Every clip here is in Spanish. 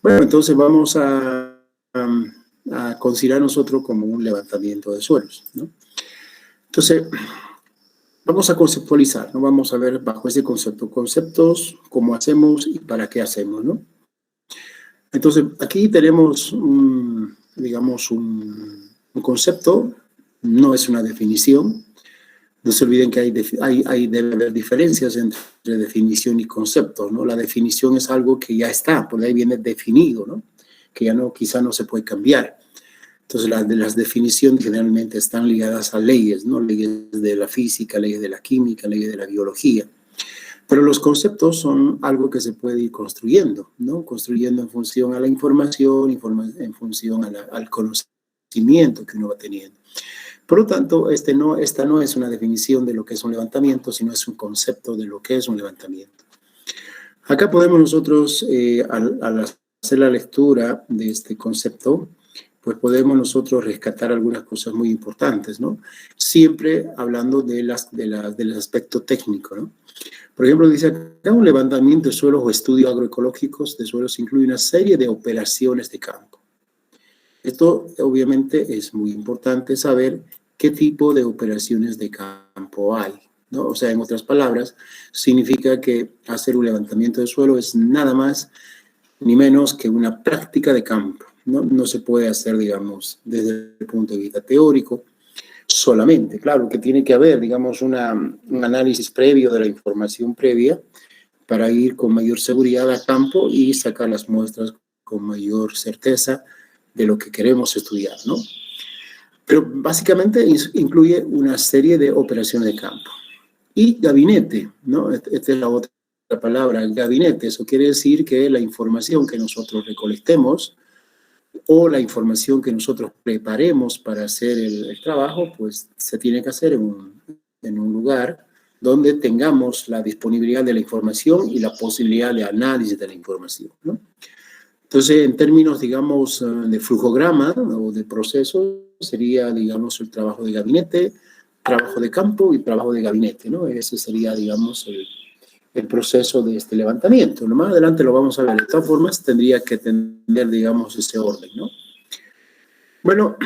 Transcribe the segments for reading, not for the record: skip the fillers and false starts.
Bueno, entonces vamos a considerar nosotros como un levantamiento de suelos, ¿no? Entonces, vamos a conceptualizar, ¿no? Vamos a ver bajo ese concepto, conceptos, cómo hacemos y para qué hacemos, ¿no? Entonces, aquí tenemos, digamos, un concepto, no es una definición. No se olviden que debe haber diferencias entre definición y concepto, ¿no? La definición es algo que ya está, por ahí viene definido, ¿no? Que ya no, quizá no se puede cambiar. Entonces, las definiciones generalmente están ligadas a leyes, ¿no? Leyes de la física, leyes de la química, leyes de la biología. Pero los conceptos son algo que se puede ir construyendo, ¿no? Construyendo en función a la información, en función al conocimiento que uno va teniendo. Por lo tanto, esta no es una definición de lo que es un levantamiento, sino es un concepto de lo que es un levantamiento. Acá podemos nosotros, al hacer la lectura de este concepto, pues podemos nosotros rescatar algunas cosas muy importantes, ¿no? Siempre hablando del aspecto técnico, ¿no? Por ejemplo, dice acá un levantamiento de suelos o estudios agroecológicos de suelos incluye una serie de operaciones de campo. Esto obviamente es muy importante saber qué tipo de operaciones de campo hay, ¿no? O sea, en otras palabras, significa que hacer un levantamiento de suelo es nada más ni menos que una práctica de campo, ¿no? No se puede hacer, digamos, desde el punto de vista teórico solamente. Claro que tiene que haber, digamos, un análisis previo de la información previa para ir con mayor seguridad a campo y sacar las muestras con mayor certeza de lo que queremos estudiar, ¿no? Pero básicamente incluye una serie de operaciones de campo. Y gabinete, ¿no? Esta es la otra palabra, gabinete. Eso quiere decir que la información que nosotros recolectemos o la información que nosotros preparemos para hacer el trabajo, pues se tiene que hacer en un lugar donde tengamos la disponibilidad de la información y la posibilidad de análisis de la información, ¿no? Entonces, en términos, digamos, de flujograma o de proceso, sería, digamos, el trabajo de gabinete, trabajo de campo y trabajo de gabinete, ¿no? Ese sería, digamos, el proceso de este levantamiento. Más adelante lo vamos a ver. De todas formas, tendría que tener, digamos, ese orden, ¿no? Bueno,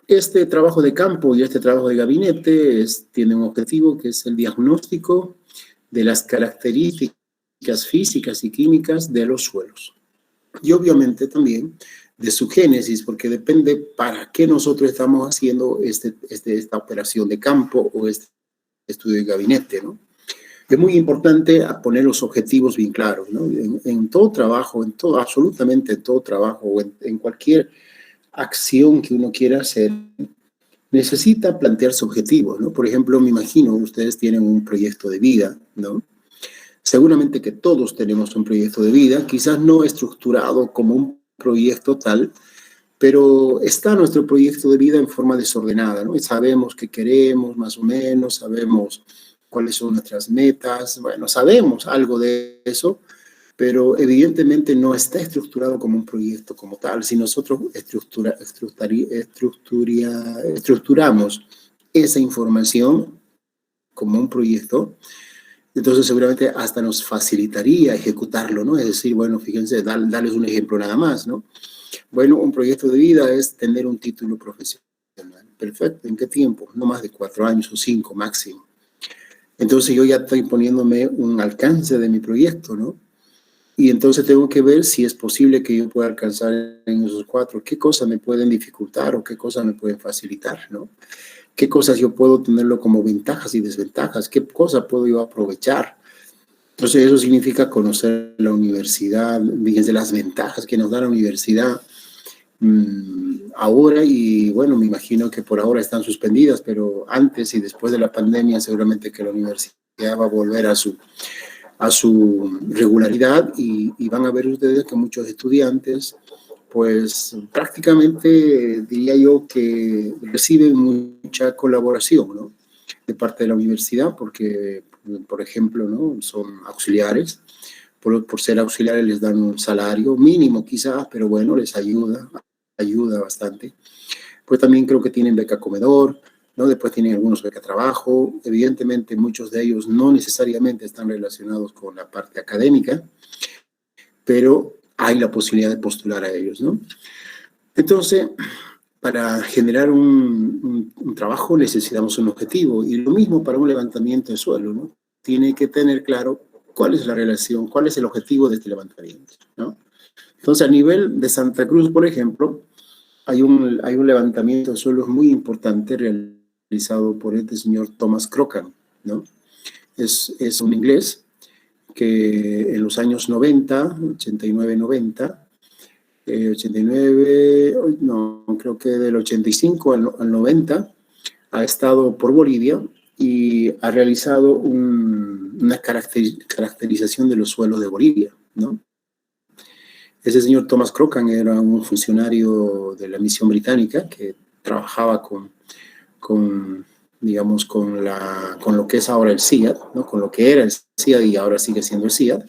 este trabajo de campo y este trabajo de gabinete tiene un objetivo que es el diagnóstico de las características físicas y químicas de los suelos. Y obviamente también de su génesis, porque depende para qué nosotros estamos haciendo esta operación de campo o este estudio de gabinete, ¿no? Es muy importante poner los objetivos bien claros, ¿no? En todo trabajo, absolutamente en todo trabajo, o en cualquier acción que uno quiera hacer, necesita plantearse objetivos, ¿no? Por ejemplo, me imagino, ustedes tienen un proyecto de vida, ¿no? Seguramente que todos tenemos un proyecto de vida, quizás no estructurado como un proyecto tal, pero está nuestro proyecto de vida en forma desordenada, ¿no? Y sabemos qué queremos, más o menos, sabemos cuáles son nuestras metas, bueno, sabemos algo de eso, pero evidentemente no está estructurado como un proyecto como tal. Si nosotros estructuramos esa información como un proyecto, entonces seguramente hasta nos facilitaría ejecutarlo, ¿no? Es decir, bueno, fíjense, darles un ejemplo nada más, ¿no? Bueno, un proyecto de vida es tener un título profesional. Perfecto, ¿en qué tiempo? No más de 4 años o 5 máximo. Entonces yo ya estoy poniéndome un alcance de mi proyecto, ¿no? Y entonces tengo que ver si es posible que yo pueda alcanzar en esos 4, qué cosas me pueden dificultar o qué cosas me pueden facilitar, ¿no? Qué cosas yo puedo tenerlo como ventajas y desventajas, qué cosas puedo yo aprovechar. Entonces eso significa conocer la universidad, fíjense las ventajas que nos da la universidad ahora, y bueno, me imagino que por ahora están suspendidas, pero antes y después de la pandemia seguramente que la universidad va a volver a su regularidad y van a ver ustedes que muchos estudiantes pues prácticamente diría yo que reciben mucha colaboración, ¿no? De parte de la universidad porque, por ejemplo, ¿no? Son auxiliares. Por ser auxiliares les dan un salario mínimo quizás, pero bueno, les ayuda bastante. Pues también creo que tienen beca comedor, ¿no? Después tienen algunos beca trabajo. Evidentemente muchos de ellos no necesariamente están relacionados con la parte académica, pero hay la posibilidad de postular a ellos, ¿no? Entonces, para generar un trabajo necesitamos un objetivo, y lo mismo para un levantamiento de suelo, ¿no? Tiene que tener claro cuál es la relación, cuál es el objetivo de este levantamiento, ¿no? Entonces, a nivel de Santa Cruz, por ejemplo, hay un levantamiento de suelos muy importante realizado por este señor Thomas Crocan, ¿no? Es un inglés que en los años 90, 89, 90, 89, no, creo que del 85 al 90, ha estado por Bolivia y ha realizado una caracterización de los suelos de Bolivia, ¿no? Ese señor Thomas Crocan era un funcionario de la misión británica que trabajaba digamos, con lo que es ahora el CIAD, ¿no? Con lo que era el CIAD y ahora sigue siendo el CIAD.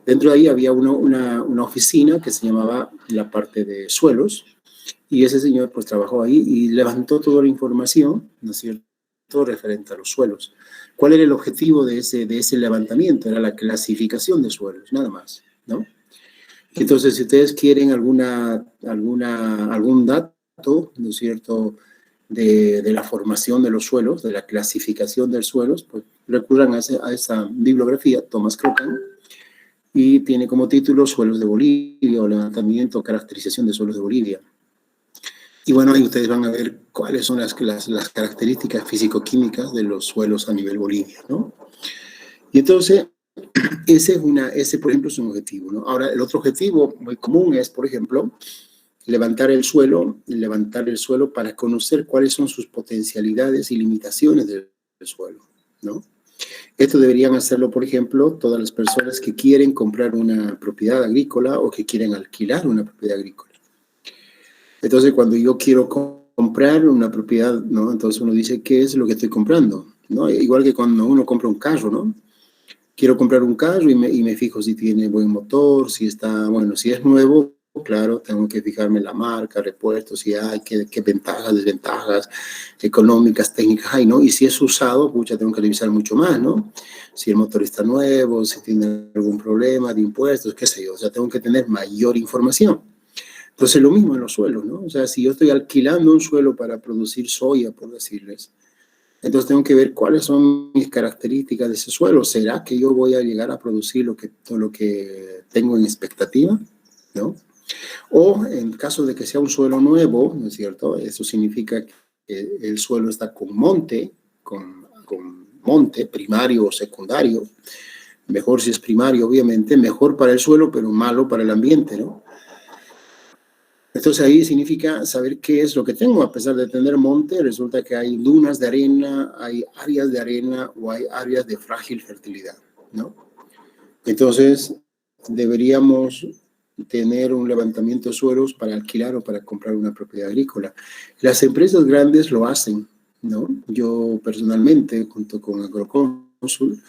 Dentro de ahí había una oficina que se llamaba la parte de suelos, y ese señor pues trabajó ahí y levantó toda la información, ¿no es cierto?, referente a los suelos. ¿Cuál era el objetivo de ese levantamiento? Era la clasificación de suelos, nada más, ¿no? Entonces, si ustedes quieren algún dato, ¿no es cierto?, de la formación de los suelos, de la clasificación de los suelos, pues recurran a esa bibliografía, Thomas Crocan, y tiene como título Suelos de Bolivia o Levantamiento o Caracterización de Suelos de Bolivia. Y bueno, ahí ustedes van a ver cuáles son las características físico-químicas de los suelos a nivel Bolivia, ¿no? Y entonces, ese, por ejemplo, es un objetivo, ¿no? Ahora, el otro objetivo muy común es, por ejemplo, levantar el suelo para conocer cuáles son sus potencialidades y limitaciones del suelo, ¿no? Esto deberían hacerlo, por ejemplo, todas las personas que quieren comprar una propiedad agrícola o que quieren alquilar una propiedad agrícola. Entonces, cuando yo quiero comprar una propiedad, ¿no?, entonces uno dice, ¿qué es lo que estoy comprando? ¿No? Igual que cuando uno compra un carro, ¿no? Quiero comprar un carro y me fijo si tiene buen motor, si está, bueno, si es nuevo, claro, tengo que fijarme en la marca, repuestos, si hay, qué ventajas, desventajas económicas, técnicas hay, ¿no? Y si es usado, pucha, tengo que revisar mucho más, ¿no? Si el motor está nuevo, si tiene algún problema de impuestos, qué sé yo, o sea, tengo que tener mayor información. Entonces, lo mismo en los suelos, ¿no? O sea, si yo estoy alquilando un suelo para producir soya, por decirles, entonces tengo que ver cuáles son mis características de ese suelo. ¿Será que yo voy a llegar a producir todo lo que tengo en expectativa? ¿No? O en caso de que sea un suelo nuevo, ¿no es cierto? Eso significa que el suelo está con monte primario o secundario. Mejor si es primario, obviamente, mejor para el suelo, pero malo para el ambiente, ¿no? Entonces ahí significa saber qué es lo que tengo. A pesar de tener monte, resulta que hay dunas de arena, hay áreas de arena o hay áreas de frágil fertilidad, ¿no? Entonces deberíamos tener un levantamiento de suelos para alquilar o para comprar una propiedad agrícola. Las empresas grandes lo hacen, ¿no? Yo personalmente, junto con Agrocónsul,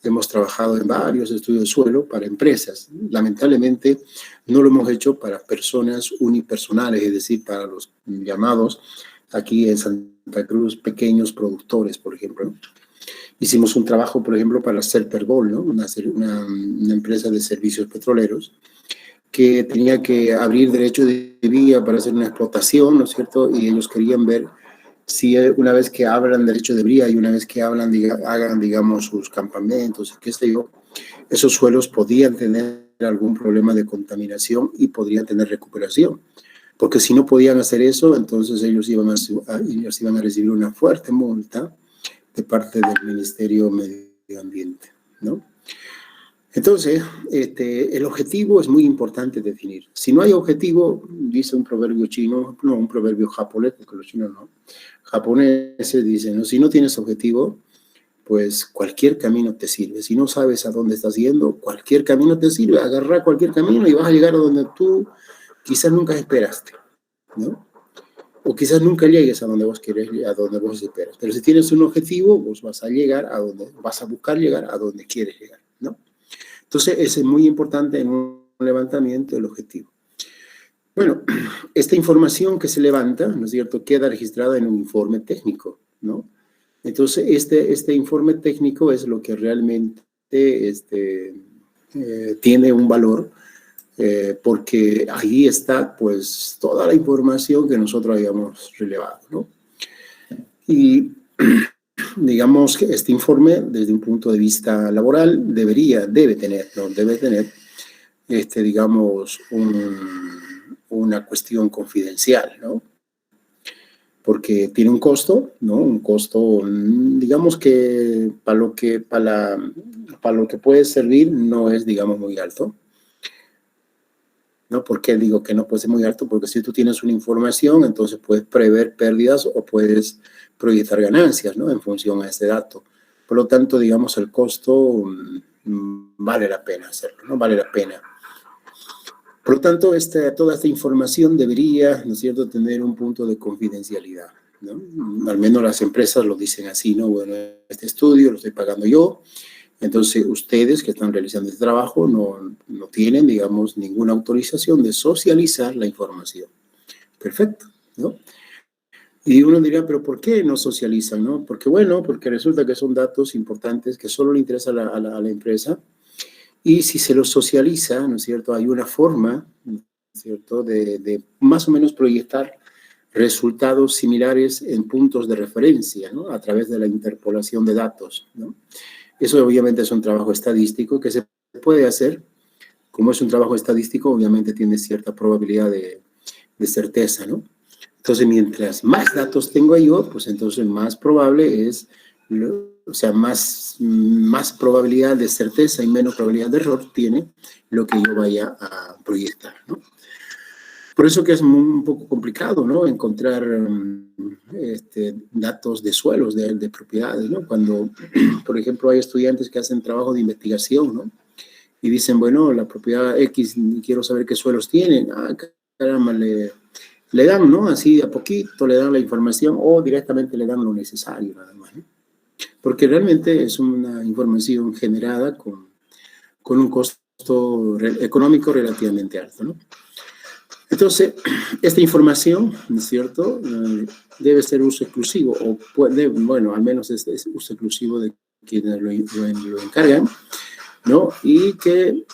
hemos trabajado en varios estudios de suelo para empresas. Lamentablemente, no lo hemos hecho para personas unipersonales, es decir, para los llamados aquí en Santa Cruz pequeños productores, por ejemplo, ¿no? Hicimos un trabajo, por ejemplo, para Serperbol, ¿no? Una empresa de servicios petroleros que tenía que abrir derecho de vía para hacer una explotación, ¿no es cierto? Y ellos querían ver si una vez que hablan derecho de bría y una vez que hagan, digamos, sus campamentos, qué sé yo, esos suelos podían tener algún problema de contaminación y podrían tener recuperación. Porque si no podían hacer eso, entonces ellos iban a recibir una fuerte multa de parte del Ministerio de Medio Ambiente, ¿no? Entonces, el objetivo es muy importante definir. Si no hay objetivo, dice un proverbio chino, no, un proverbio japonés, porque los chinos no, japoneses dicen, ¿no? Si no tienes objetivo, pues cualquier camino te sirve. Si no sabes a dónde estás yendo, cualquier camino te sirve. Agarra cualquier camino y vas a llegar a donde tú quizás nunca esperaste, ¿no? O quizás nunca llegues a donde vos quieres, a donde vos esperas. Pero si tienes un objetivo, vos vas a buscar llegar a donde quieres llegar, ¿no? Entonces, es muy importante en un levantamiento el objetivo. Bueno, esta información que se levanta, ¿no es cierto?, queda registrada en un informe técnico, ¿no? Entonces, este informe técnico es lo que realmente tiene un valor porque ahí está, pues, toda la información que nosotros habíamos relevado, ¿no? Y digamos que este informe, desde un punto de vista laboral, debe tener, ¿no? Debe tener, digamos, una cuestión confidencial, ¿no? Porque tiene un costo, ¿no? Un costo, digamos que para lo que puede servir no es, digamos, muy alto. ¿No? ¿Por qué digo que no puede ser muy alto? Porque si tú tienes una información, entonces puedes prever pérdidas o puedes proyectar ganancias, ¿no? En función a ese dato. Por lo tanto, digamos, el costo vale la pena hacerlo, ¿no? Vale la pena. Por lo tanto, toda esta información debería, ¿no es cierto?, tener un punto de confidencialidad, ¿no? Al menos las empresas lo dicen así, ¿no? Bueno, este estudio lo estoy pagando yo, entonces ustedes que están realizando este trabajo no tienen, digamos, ninguna autorización de socializar la información. Perfecto, ¿no? Y uno dirá, pero ¿por qué no socializan, no? Porque, bueno, porque resulta que son datos importantes que solo le interesa a la empresa. Y si se los socializa, ¿no es cierto? Hay una forma, ¿no es cierto?, de más o menos proyectar resultados similares en puntos de referencia, ¿no? A través de la interpolación de datos, ¿no? Eso obviamente es un trabajo estadístico que se puede hacer. Como es un trabajo estadístico, obviamente tiene cierta probabilidad de certeza, ¿no? Entonces, mientras más datos tengo yo, pues entonces más probable es, o sea, más probabilidad de certeza y menos probabilidad de error tiene lo que yo vaya a proyectar, ¿no? Por eso que es un poco complicado, ¿no? Encontrar datos de suelos, de propiedades, ¿no? Cuando, por ejemplo, hay estudiantes que hacen trabajo de investigación, ¿no? Y dicen, bueno, la propiedad X, quiero saber qué suelos tienen. Ah, caramba, le dan, ¿no? Así a poquito le dan la información o directamente le dan lo necesario, nada más, ¿no? Porque realmente es una información generada con un costo económico relativamente alto, ¿no? Entonces, esta información, ¿no es cierto?, debe ser uso exclusivo, o puede, bueno, al menos es uso exclusivo de quienes lo encargan, ¿no? Y que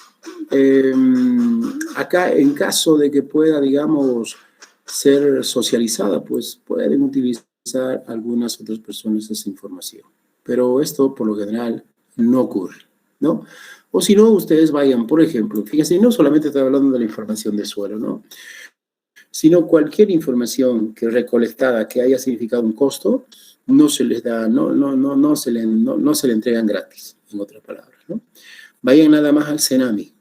acá, en caso de que pueda, digamos, ser socializada, pues pueden utilizar algunas otras personas esa información. Pero esto, por lo general, no ocurre, ¿no? O si no, ustedes vayan, por ejemplo, fíjense, no solamente estoy hablando de la información de suelo, ¿no? Sino cualquier información que recolectada que haya significado un costo, no se les da, no se le entregan gratis, en otras palabras, ¿no? Vayan nada más al CENAMI,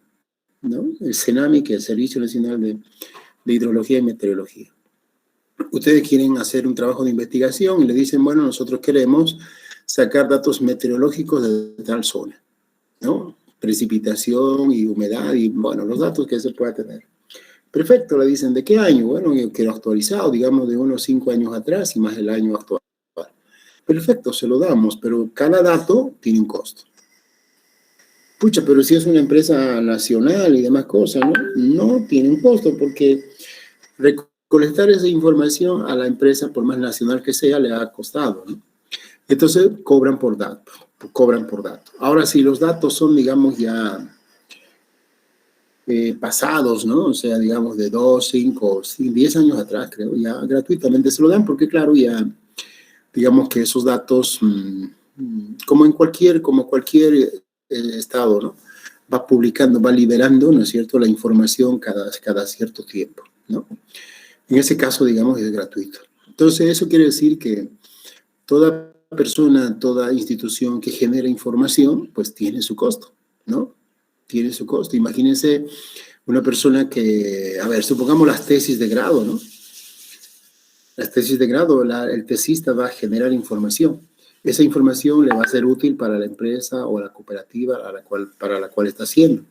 ¿no? El CENAMI, que es el Servicio Nacional de Hidrología y Meteorología. Ustedes quieren hacer un trabajo de investigación y le dicen, bueno, nosotros queremos sacar datos meteorológicos de tal zona, ¿no? Precipitación y humedad y, bueno, los datos que se pueda tener. Perfecto, le dicen, ¿de qué año? Bueno, yo quiero actualizado, digamos, de unos 5 años atrás y más el año actual. Perfecto, se lo damos, pero cada dato tiene un costo. Pucha, pero si es una empresa nacional y demás cosas, ¿no? No tiene un costo porque recolectar esa información a la empresa, por más nacional que sea, le ha costado, ¿no? Entonces, cobran por dato. Ahora, si los datos son, digamos, ya pasados, ¿no? O sea, digamos, de 2, 5, 10 años atrás, creo, ya gratuitamente se lo dan porque, claro, ya, digamos que esos datos, como cualquier estado, ¿no? Va publicando, va liberando, ¿no es cierto?, la información cada cierto tiempo, ¿no? En ese caso, digamos, es gratuito. Entonces, eso quiere decir que toda persona, toda institución que genera información, pues tiene su costo, ¿no? Tiene su costo. Imagínense una persona que, a ver, supongamos las tesis de grado, ¿no? Las tesis de grado, el tesista va a generar información. Esa información le va a ser útil para la empresa o la cooperativa para la cual está haciendo.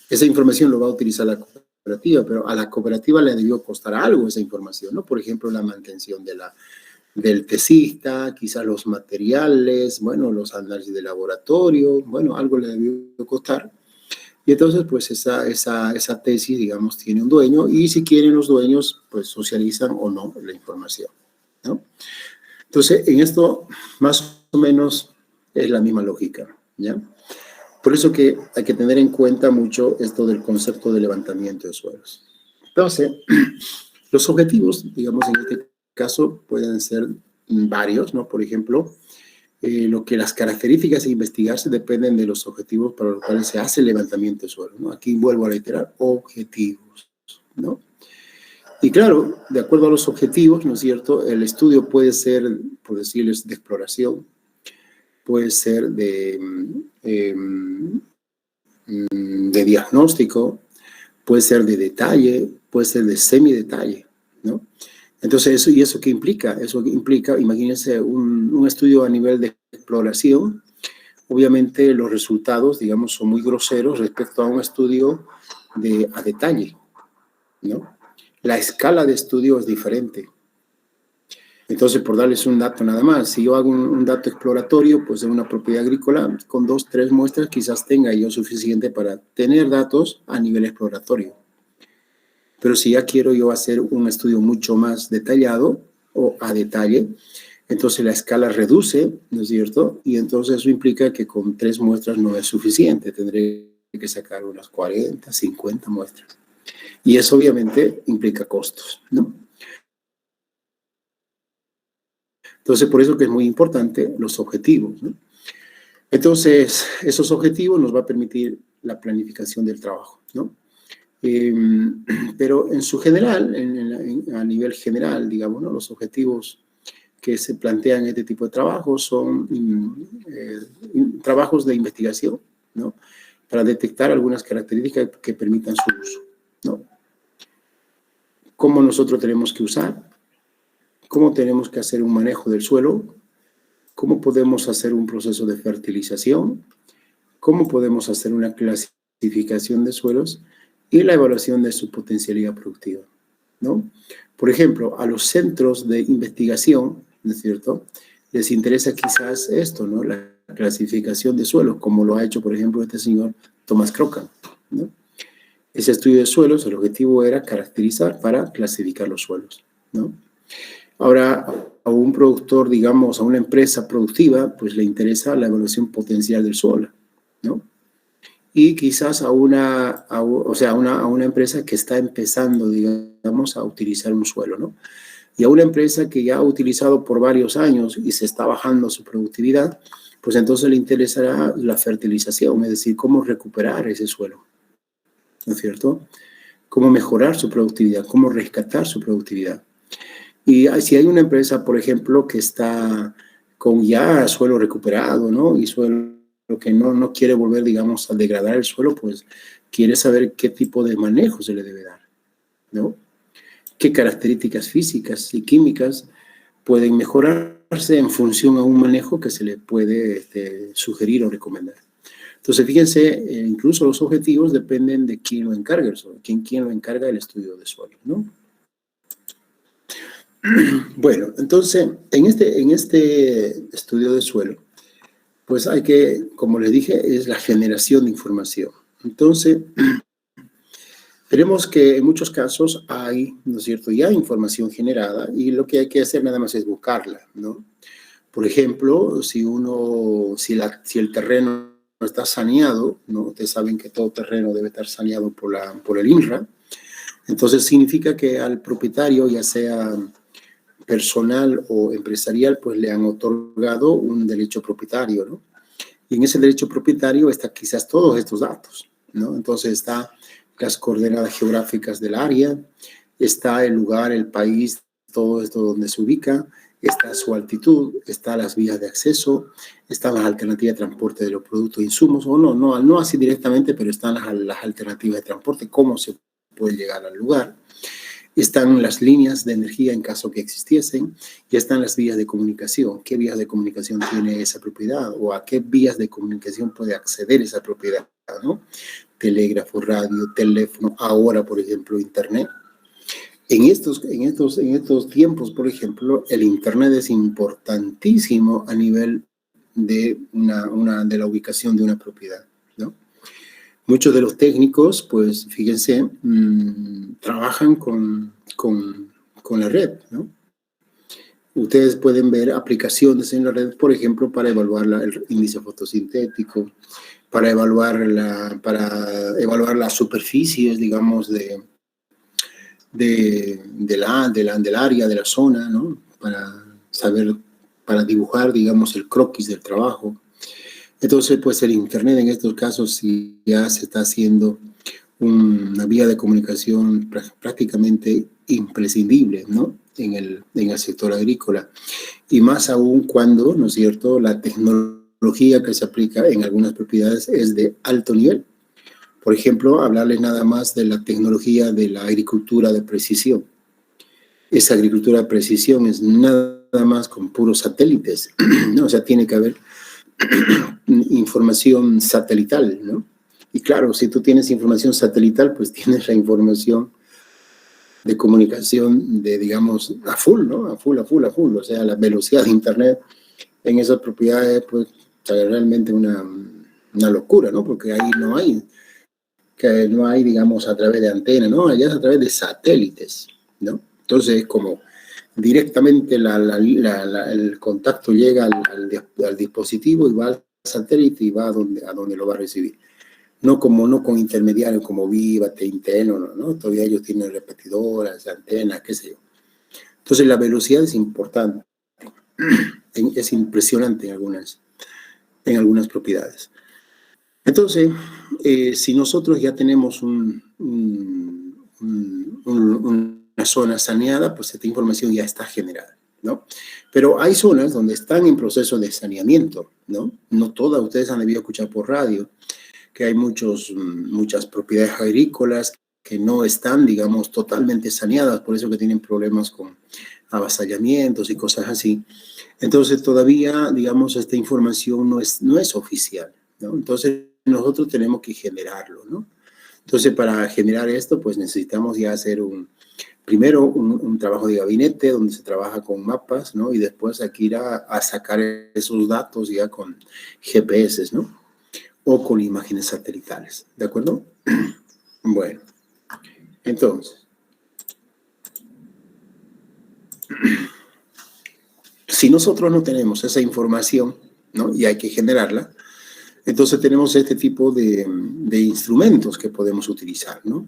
Esa información lo va a utilizar la cooperativa, pero a la cooperativa le debió costar algo esa información, ¿no? Por ejemplo, la mantención del tesista, quizás los materiales, bueno, los análisis de laboratorio, bueno, algo le debió costar. Y entonces, pues esa tesis, digamos, tiene un dueño y si quieren los dueños, pues socializan o no la información, ¿no? Entonces, en esto más o menos es la misma lógica, ¿ya? Por eso que hay que tener en cuenta mucho esto del concepto de levantamiento de suelos. Entonces, los objetivos, digamos, en este caso pueden ser varios, ¿no? Por ejemplo, lo que las características a investigarse dependen de los objetivos para los cuales se hace el levantamiento de suelo, ¿no? Aquí vuelvo a reiterar, objetivos, ¿no? Y claro, de acuerdo a los objetivos, ¿no es cierto? El estudio puede ser, por decirles, de exploración, puede ser de diagnóstico, puede ser de detalle, puede ser de semidetalle, ¿no? Entonces, ¿eso qué implica? Eso implica, imagínense, un estudio a nivel de exploración. Obviamente los resultados, digamos, son muy groseros respecto a un estudio a detalle, ¿no? La escala de estudio es diferente. Entonces, por darles un dato nada más, si yo hago un dato exploratorio, pues de una propiedad agrícola, con 2, 3 muestras quizás tenga yo suficiente para tener datos a nivel exploratorio. Pero si ya quiero yo hacer un estudio mucho más detallado o a detalle, entonces la escala reduce, ¿no es cierto? Y entonces eso implica que con 3 muestras no es suficiente, tendré que sacar unas 40, 50 muestras. Y eso obviamente implica costos, ¿no? Entonces, por eso que es muy importante los objetivos, ¿no? Entonces, esos objetivos nos va a permitir la planificación del trabajo, ¿no? Pero en su general, a nivel general, digamos, ¿no? Los objetivos que se plantean en este tipo de trabajos son trabajos de investigación, ¿no? Para detectar algunas características que permitan su uso, ¿no? Cómo nosotros tenemos que usar, cómo tenemos que hacer un manejo del suelo, cómo podemos hacer un proceso de fertilización, cómo podemos hacer una clasificación de suelos y la evaluación de su potencialidad productiva, ¿no? Por ejemplo, a los centros de investigación, ¿no es cierto?, les interesa quizás esto, ¿no?, la clasificación de suelos, como lo ha hecho, por ejemplo, este señor Thomas Crocan, ¿no? Ese estudio de suelos, el objetivo era caracterizar para clasificar los suelos, ¿no? Ahora, a un productor, digamos, a una empresa productiva, pues le interesa la evaluación potencial del suelo, ¿no? Y quizás a una empresa que está empezando, digamos, a utilizar un suelo, ¿no? Y a una empresa que ya ha utilizado por varios años y se está bajando su productividad, pues entonces le interesará la fertilización, es decir, cómo recuperar ese suelo, ¿no es cierto? Cómo mejorar su productividad, cómo rescatar su productividad. Y si hay una empresa, por ejemplo, que está con ya suelo recuperado, ¿no? Y suelo que no quiere volver, digamos, a degradar el suelo, pues quiere saber qué tipo de manejo se le debe dar, ¿no? Qué características físicas y químicas pueden mejorarse en función a un manejo que se le puede sugerir o recomendar. Entonces, fíjense, incluso los objetivos dependen de quién lo encarga el suelo, quién lo encarga el estudio de suelo, ¿no? Bueno, entonces, en este estudio de suelo, pues hay que, como les dije, es la generación de información. Entonces, veremos que en muchos casos hay, ¿no es cierto?, ya información generada y lo que hay que hacer nada más es buscarla, ¿no? Por ejemplo, si el terreno no está saneado, ¿no? Ustedes saben que todo terreno debe estar saneado por el INRA, entonces significa que al propietario, ya sea personal o empresarial, pues le han otorgado un derecho propietario, ¿no? Y en ese derecho propietario está quizás todos estos datos, ¿no? Entonces está las coordenadas geográficas del área, está el lugar, el país, todo esto donde se ubica, está su altitud, están las vías de acceso, están las alternativas de transporte de los productos e insumos, o no así directamente, pero están las alternativas de transporte, cómo se puede llegar al lugar. Están las líneas de energía en caso que existiesen, y están las vías de comunicación. ¿Qué vías de comunicación tiene esa propiedad? ¿O a qué vías de comunicación puede acceder esa propiedad, ¿no? Telégrafo, radio, teléfono, ahora, por ejemplo, internet. En estos tiempos, por ejemplo, el internet es importantísimo a nivel de la ubicación de una propiedad, ¿no? Muchos de los técnicos, pues fíjense, trabajan con la red, ¿no? Ustedes pueden ver aplicaciones en la red, por ejemplo, para evaluar el índice fotosintético, para evaluar las superficies, digamos, del área, de la zona, ¿no? Para dibujar, digamos, el croquis del trabajo. Entonces, pues el Internet en estos casos sí ya se está haciendo una vía de comunicación prácticamente imprescindible, ¿no? En el sector agrícola. Y más aún cuando, ¿no es cierto?, la tecnología que se aplica en algunas propiedades es de alto nivel. Por ejemplo, hablarles nada más de la tecnología de la agricultura de precisión. Esa agricultura de precisión es nada más con puros satélites, ¿no? O sea, tiene que haber información satelital, ¿no? Y claro, si tú tienes información satelital, pues tienes la información de comunicación digamos, a full, ¿no? A full. O sea, la velocidad de Internet en esas propiedades, pues, es realmente una locura, ¿no? Porque ahí no hay, digamos, a través de antena, ¿no? Allá es a través de satélites, ¿no? Entonces, como directamente el contacto llega al dispositivo y va al satélite y va a donde lo va a recibir. No con intermediarios como Vivate, Intel, no, todavía ellos tienen repetidoras, antenas, qué sé yo. Entonces la velocidad es importante, es impresionante en algunas propiedades. Entonces, si nosotros ya tenemos una zona saneada, pues esta información ya está generada, ¿no? Pero hay zonas donde están en proceso de saneamiento, ¿no? No todas, ustedes han debido escuchar por radio que hay muchas propiedades agrícolas que no están, digamos, totalmente saneadas, por eso que tienen problemas con avasallamientos y cosas así. Entonces, todavía, digamos, esta información no es oficial, ¿no? Entonces, nosotros tenemos que generarlo, ¿no? Entonces, para generar esto, pues necesitamos ya hacer primero un trabajo de gabinete donde se trabaja con mapas, ¿no? Y después aquí ir a sacar esos datos ya con GPS, ¿no? O con imágenes satelitales, ¿de acuerdo? Bueno, entonces, si nosotros no tenemos esa información, ¿no? Y hay que generarla, entonces tenemos este tipo de instrumentos que podemos utilizar, ¿no?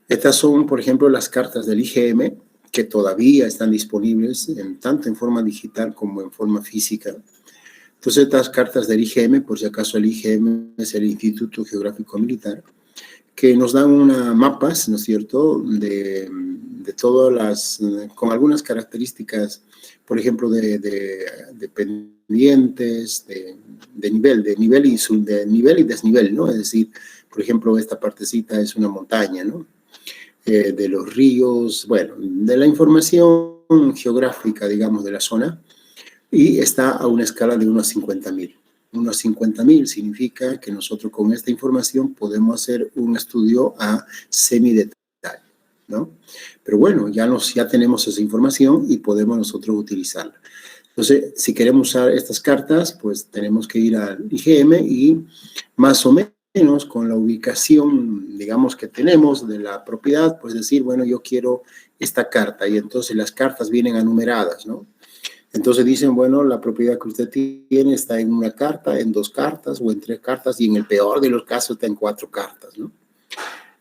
Estas son, por ejemplo, las cartas del IGM, que todavía están disponibles tanto en forma digital como en forma física. Entonces, estas cartas del IGM, por si acaso el IGM es el Instituto Geográfico Militar, que nos dan mapas, ¿no es cierto?, de todas con algunas características, por ejemplo, de pendientes, de nivel y desnivel, ¿no? Es decir, por ejemplo, esta partecita es una montaña, ¿no? De los ríos, bueno, de la información geográfica, digamos, de la zona, y está a una escala de unos 50.000. Unos 50.000 significa que nosotros con esta información podemos hacer un estudio a semidetalle, ¿no? Pero bueno, ya tenemos esa información y podemos nosotros utilizarla. Entonces, si queremos usar estas cartas, pues tenemos que ir al IGM y más o menos con la ubicación, digamos, que tenemos de la propiedad, pues decir, bueno, yo quiero esta carta y entonces las cartas vienen enumeradas, ¿no? Entonces dicen, bueno, la propiedad que usted tiene está en una carta, en 2 cartas o en 3 cartas y en el peor de los casos está en 4 cartas, ¿no?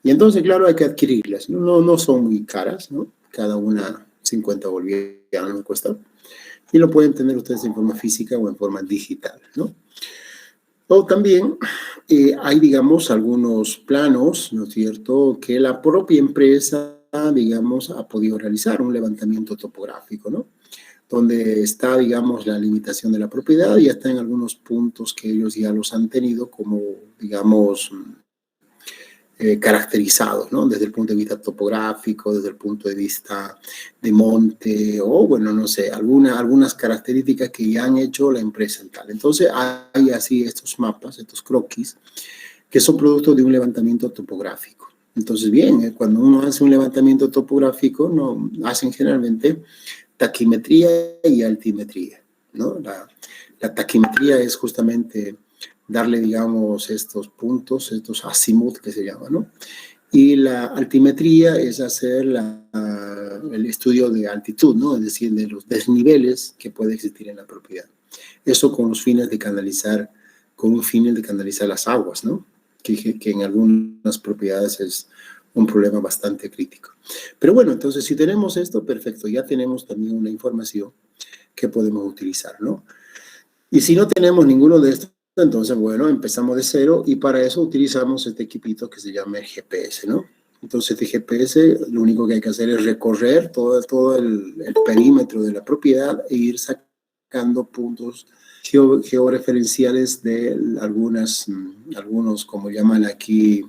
Y entonces, claro, hay que adquirirlas. No son muy caras, ¿no? Cada una 50 bolivianos cuesta. Y lo pueden tener ustedes en forma física o en forma digital, ¿no? O también hay, digamos, algunos planos, ¿no es cierto?, que la propia empresa, digamos, ha podido realizar un levantamiento topográfico, ¿no? Donde está, digamos, la limitación de la propiedad y está en algunos puntos que ellos ya los han tenido como, digamos, caracterizados, ¿no? Desde el punto de vista topográfico, desde el punto de vista de monte, o bueno, no sé, algunas características que ya han hecho la empresa en tal. Entonces hay así estos mapas, estos croquis, que son producto de un levantamiento topográfico. Entonces, bien, cuando uno hace un levantamiento topográfico, no hacen generalmente taquimetría y altimetría, ¿no? La taquimetría es justamente darle, digamos, estos puntos, estos azimut que se llama, ¿no? Y la altimetría es hacer el estudio de altitud, ¿no? Es decir, de los desniveles que puede existir en la propiedad. Eso con los fines de canalizar con un fin de canalizar las aguas, ¿no? Que en algunas propiedades es un problema bastante crítico. Pero bueno, entonces si tenemos esto, perfecto, ya tenemos también una información que podemos utilizar, ¿no? Y si no tenemos ninguno de estos, entonces, bueno, empezamos de cero y para eso utilizamos este equipito que se llama GPS, ¿no? Entonces, este GPS, lo único que hay que hacer es recorrer todo el perímetro de la propiedad e ir sacando puntos georreferenciales de algunos, como llaman aquí,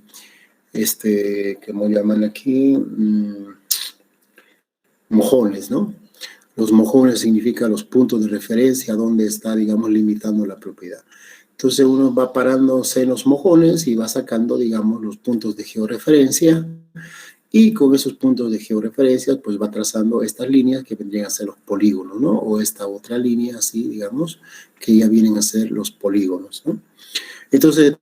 mojones, ¿no? Los mojones significan los puntos de referencia donde está, digamos, limitando la propiedad. Entonces uno va parándose en los mojones y va sacando, digamos, los puntos de georreferencia y con esos puntos de georreferencia pues va trazando estas líneas que vendrían a ser los polígonos, ¿no? O esta otra línea así, digamos, que ya vienen a ser los polígonos, ¿no? Entonces, de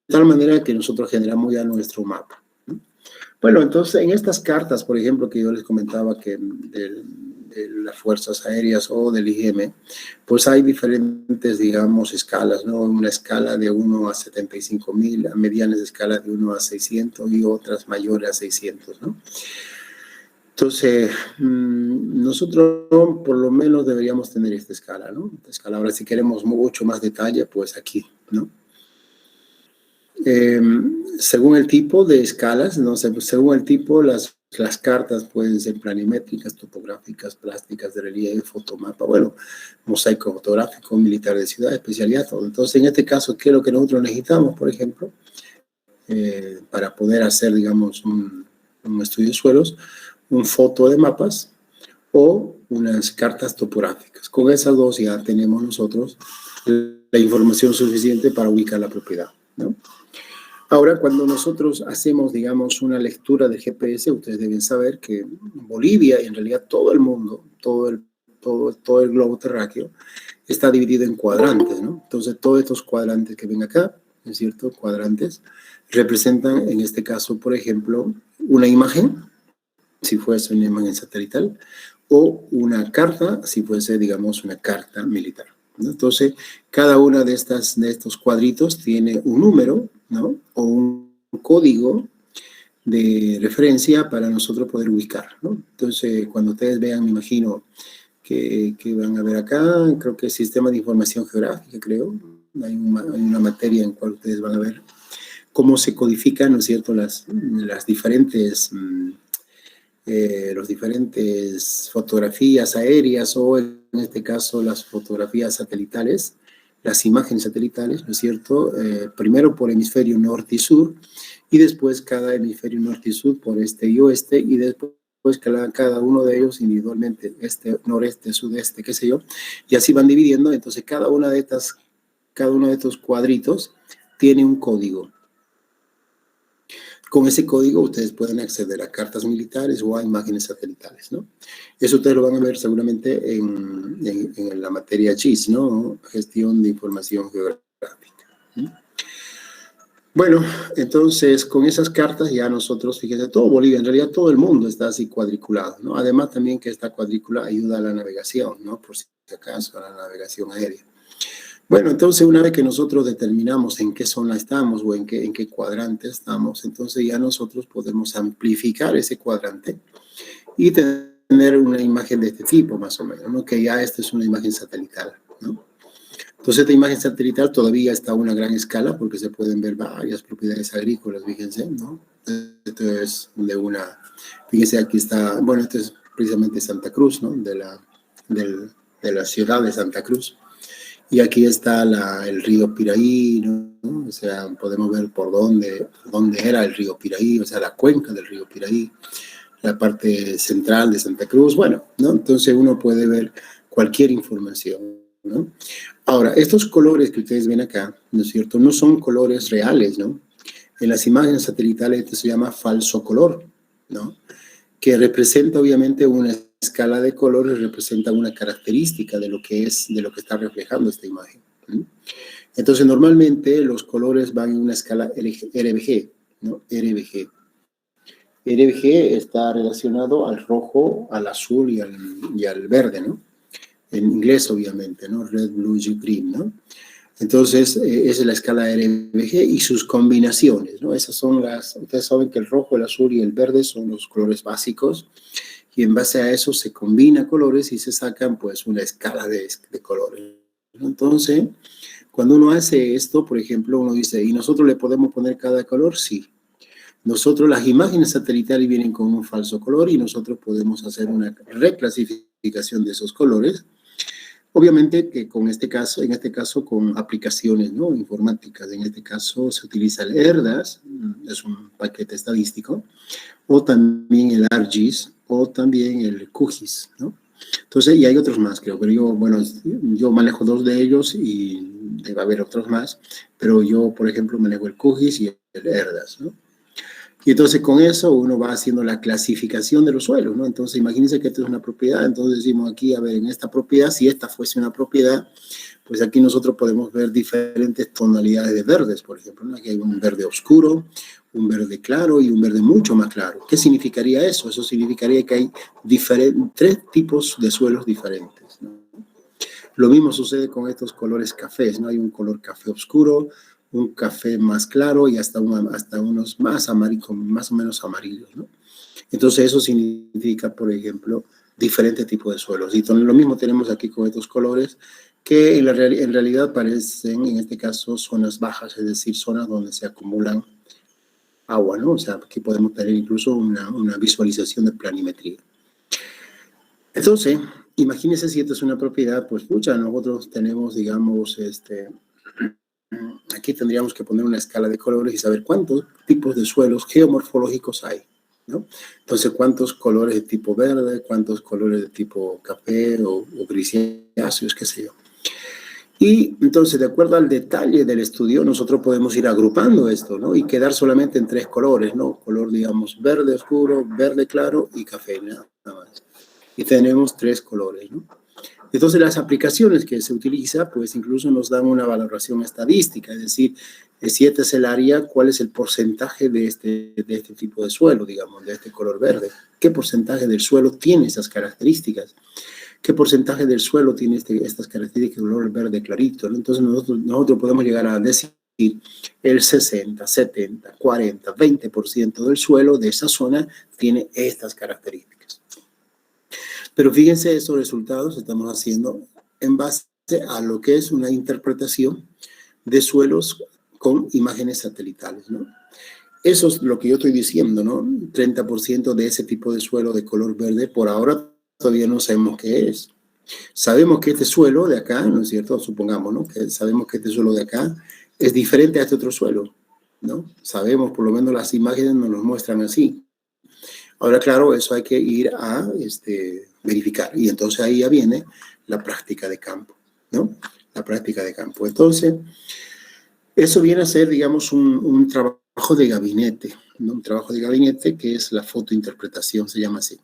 tal manera que nosotros generamos ya nuestro mapa, ¿no? Bueno, entonces en estas cartas, por ejemplo, que yo les comentaba que de las fuerzas aéreas o del IGM, pues hay diferentes, digamos, escalas, ¿no? Una escala de 1 a 75.000, a medianas escala de 1 a 600 y otras mayores a 600, ¿no? Entonces, nosotros por lo menos deberíamos tener esta escala, ¿no? Esta escala. Ahora, si queremos mucho más detalle, pues aquí, ¿no? Según el tipo de escalas, no sé, según el tipo, las cartas pueden ser planimétricas, topográficas, plásticas, de relieve, fotomapa, bueno, mosaico fotográfico, militar de ciudad, especialidad, todo. Entonces, en este caso, ¿qué es lo que nosotros necesitamos, por ejemplo, para poder hacer, digamos, un estudio de suelos? Un foto de mapas o unas cartas topográficas. Con esas dos ya tenemos nosotros la información suficiente para ubicar la propiedad, ¿no? Ahora, cuando nosotros hacemos, digamos, una lectura de GPS, ustedes deben saber que Bolivia y en realidad todo el mundo, todo el globo terráqueo, está dividido en cuadrantes, ¿no? Entonces, todos estos cuadrantes que ven acá, ¿no es cierto? Cuadrantes, representan, en este caso, por ejemplo, una imagen, si fuese una imagen satelital, o una carta, si fuese, digamos, una carta militar, ¿no? Entonces, cada una de estos cuadritos tiene un número, ¿no? O un código de referencia para nosotros poder ubicar, ¿no? Entonces, cuando ustedes vean, me imagino que van a ver acá, creo que es Sistema de Información Geográfica, creo. Hay una materia en la cual ustedes van a ver cómo se codifican, ¿no es cierto?, las diferentes fotografías aéreas o en este caso las fotografías satelitales, las imágenes satelitales, ¿no es cierto? Primero por hemisferio norte y sur y después cada hemisferio norte y sur por este y oeste y después cada uno de ellos individualmente, este, noreste, sudeste, qué sé yo, y así van dividiendo. Entonces cada uno de estos cuadritos tiene un código. Con ese código ustedes pueden acceder a cartas militares o a imágenes satelitales, ¿no? Eso ustedes lo van a ver seguramente en la materia GIS, ¿no? Gestión de Información Geográfica. Bueno, entonces con esas cartas ya nosotros, fíjense, todo Bolivia, en realidad todo el mundo está así cuadriculado, ¿no? Además también que esta cuadrícula ayuda a la navegación, ¿no? Por si acaso, a la navegación aérea. Bueno, entonces una vez que nosotros determinamos en qué zona estamos o en qué cuadrante estamos, entonces ya nosotros podemos amplificar ese cuadrante y tener una imagen de este tipo más o menos, ¿no? Que ya esta es una imagen satelital, ¿no? Entonces esta imagen satelital todavía está a una gran escala porque se pueden ver varias propiedades agrícolas, fíjense, ¿no? Esto es fíjense aquí está, bueno, esto es precisamente Santa Cruz, ¿no? De la ciudad de Santa Cruz. Y aquí está el río Piraí, ¿no? O sea, podemos ver por dónde era el río Piraí, o sea, la cuenca del río Piraí, la parte central de Santa Cruz, bueno, ¿no? Entonces uno puede ver cualquier información, ¿no? Ahora, estos colores que ustedes ven acá, ¿no es cierto? No son colores reales, ¿no? En las imágenes satelitales esto se llama falso color, ¿no? Que representa obviamente una escala de colores, representa una característica de lo que está reflejando esta imagen. Entonces, normalmente los colores van en una escala RBG, ¿no? RBG. RBG está relacionado al rojo, al azul y al verde, ¿no? En inglés, obviamente, ¿no? Red, blue, green, ¿no? Entonces, esa es la escala RBG y sus combinaciones, ¿no? Esas son ustedes saben que el rojo, el azul y el verde son los colores básicos, y en base a eso se combina colores y se sacan, pues, una escala de colores, ¿no? Entonces, cuando uno hace esto, por ejemplo, uno dice, ¿y nosotros le podemos poner cada color? Sí. Nosotros, las imágenes satelitales vienen con un falso color y nosotros podemos hacer una reclasificación de esos colores. Obviamente que en este caso con aplicaciones, ¿no?, informáticas. En este caso se utiliza el ERDAS, es un paquete estadístico, o también el ARGIS, o también el QGIS, ¿no? Entonces, y hay otros más, creo, pero yo manejo 2 de ellos y debe haber otros más, pero yo, por ejemplo, manejo el QGIS y el ERDAS, ¿no? Y entonces con eso uno va haciendo la clasificación de los suelos, ¿no? Entonces imagínense que esto es una propiedad, entonces decimos aquí, a ver, en esta propiedad, si esta fuese una propiedad, pues aquí nosotros podemos ver diferentes tonalidades de verdes, por ejemplo, ¿no? Aquí hay un verde oscuro, un verde claro y un verde mucho más claro. ¿Qué significaría eso? Eso significaría que hay 3 tipos de suelos diferentes, ¿no? Lo mismo sucede con estos colores cafés, ¿no? Hay un color café oscuro, un café más claro y hasta unos más amarillos, más o menos amarillos, ¿no? Entonces eso significa, por ejemplo, diferentes tipos de suelos. Y lo mismo tenemos aquí con estos colores que en realidad parecen, en este caso, zonas bajas, es decir, zonas donde se acumulan agua, ¿no? O sea, aquí podemos tener incluso una visualización de planimetría. Entonces, imagínense si esto es una propiedad, pues, pucha, nosotros tenemos, digamos, aquí tendríamos que poner una escala de colores y saber cuántos tipos de suelos geomorfológicos hay, ¿no? Entonces, cuántos colores de tipo verde, cuántos colores de tipo café o grisáceos, qué sé yo. Y entonces, de acuerdo al detalle del estudio, nosotros podemos ir agrupando esto, ¿no? Y quedar solamente en 3 colores, ¿no? Color, digamos, verde oscuro, verde claro y café, nada más. Y tenemos 3 colores, ¿no? Entonces, las aplicaciones que se utiliza, pues incluso nos dan una valoración estadística, es decir, si este es el área, ¿cuál es el porcentaje de este tipo de suelo, digamos, de este color verde? ¿Qué porcentaje del suelo tiene esas características? ¿Qué porcentaje del suelo tiene estas características de color verde clarito, ¿no? Entonces, nosotros podemos llegar a decir el 60, 70, 40, 20% del suelo de esa zona tiene estas características. Pero fíjense, esos resultados estamos haciendo en base a lo que es una interpretación de suelos con imágenes satelitales, ¿no? Eso es lo que yo estoy diciendo, ¿no? 30% de ese tipo de suelo de color verde, por ahora todavía no sabemos qué es. Sabemos que este suelo de acá, ¿no es cierto? Supongamos, ¿no? Que sabemos que este suelo de acá es diferente a este otro suelo, ¿no? Sabemos, por lo menos las imágenes nos lo muestran así. Ahora, claro, eso hay que ir a verificar. Y entonces ahí ya viene la práctica de campo, ¿no? La práctica de campo. Entonces, eso viene a ser, digamos, un trabajo de gabinete, ¿no? Un trabajo de gabinete que es la fotointerpretación, se llama así.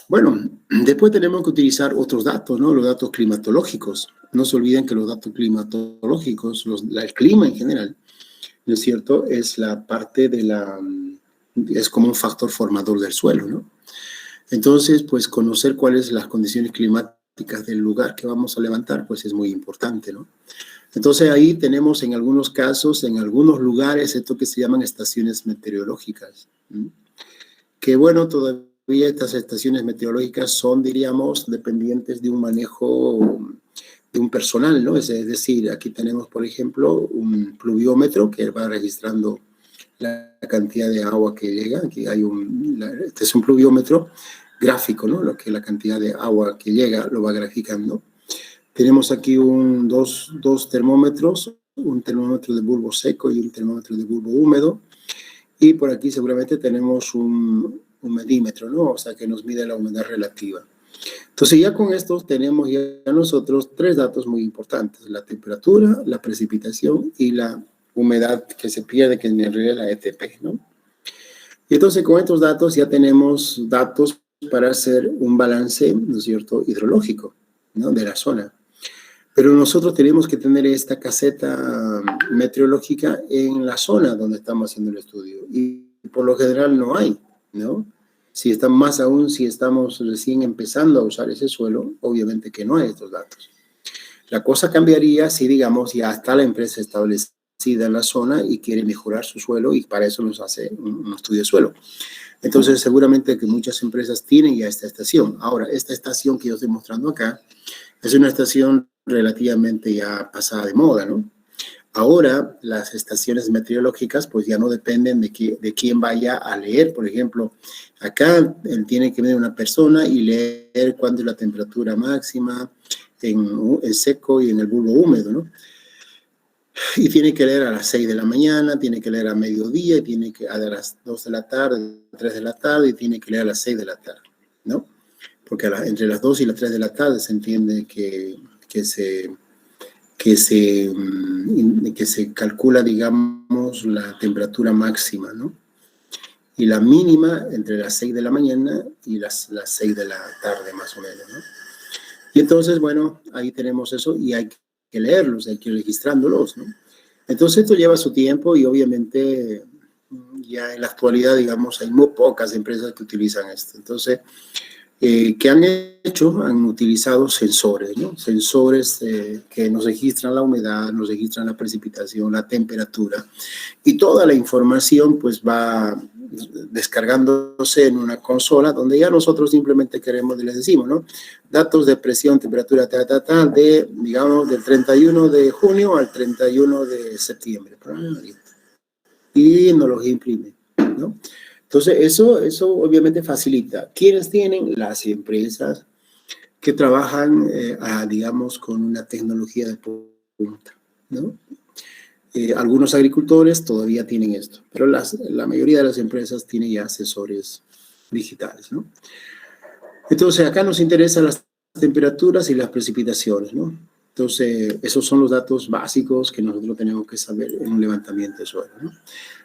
Bueno, después tenemos que utilizar otros datos, ¿no? Los datos climatológicos. No se olviden que los datos climatológicos, el clima en general, ¿no es cierto? Es la parte es como un factor formador del suelo, ¿no? Entonces, pues conocer cuáles son las condiciones climáticas del lugar que vamos a levantar, pues es muy importante, ¿no? Entonces ahí tenemos en algunos casos, en algunos lugares, esto que se llaman estaciones meteorológicas, ¿no? Que bueno, todavía estas estaciones meteorológicas son, diríamos, dependientes de un manejo de un personal, ¿no? Es decir, aquí tenemos, por ejemplo, un pluviómetro que va registrando la cantidad de agua que llega. Aquí hay este es un pluviómetro gráfico, ¿no? Lo que la cantidad de agua que llega lo va graficando. Tenemos aquí dos termómetros, un termómetro de bulbo seco y un termómetro de bulbo húmedo. Y por aquí seguramente tenemos un medímetro, ¿no? O sea, que nos mide la humedad relativa. Entonces ya con estos tenemos ya nosotros 3 datos muy importantes: la temperatura, la precipitación y la humedad que se pierde, que en realidad es la ETP, ¿no? Y entonces con estos datos ya tenemos datos para hacer un balance, ¿no es cierto?, hidrológico, ¿no?, de la zona. Pero nosotros tenemos que tener esta caseta meteorológica en la zona donde estamos haciendo el estudio. Y por lo general no hay, ¿no? Más aún si estamos recién empezando a usar ese suelo, obviamente que no hay estos datos. La cosa cambiaría si, digamos, ya está la empresa establecida en la zona y quiere mejorar su suelo y para eso nos hace un estudio de suelo. Entonces, seguramente que muchas empresas tienen ya esta estación. Ahora, esta estación que yo estoy mostrando acá es una estación relativamente ya pasada de moda, ¿no? Ahora, las estaciones meteorológicas pues ya no dependen de quién vaya a leer. Por ejemplo, acá tiene que venir una persona y leer cuánto es la temperatura máxima en seco y en el bulbo húmedo, ¿no? Y tiene que leer a las 6 de la mañana, tiene que leer a mediodía, tiene que a las 2 de la tarde, 3 de la tarde, y tiene que leer a las 6 de la tarde, ¿no? Porque entre las 2 y las 3 de la tarde se entiende que se calcula, digamos, la temperatura máxima, ¿no? Y la mínima entre las 6 de la mañana y las 6 de la tarde, más o menos, ¿no? Y entonces, bueno, ahí tenemos eso y hay que leerlos, hay que ir registrándolos, ¿no? Entonces esto lleva su tiempo y obviamente ya en la actualidad, digamos, hay muy pocas empresas que utilizan esto. Entonces, ¿qué han hecho? Han utilizado sensores, ¿no? Sensores que nos registran la humedad, nos registran la precipitación, la temperatura y toda la información pues va descargándose en una consola donde ya nosotros simplemente queremos, les decimos, ¿no? Datos de presión, temperatura, de, digamos, del 31 de junio al 31 de septiembre. Y nos los imprime, ¿no? Entonces, eso obviamente facilita. ¿Quiénes tienen? Las empresas que trabajan, digamos, con una tecnología de punta, ¿no? Algunos agricultores todavía tienen esto, pero la mayoría de las empresas tienen ya sensores digitales, ¿no? Entonces, acá nos interesan las temperaturas y las precipitaciones, ¿no? Entonces, esos son los datos básicos que nosotros tenemos que saber en un levantamiento de suelo, ¿no?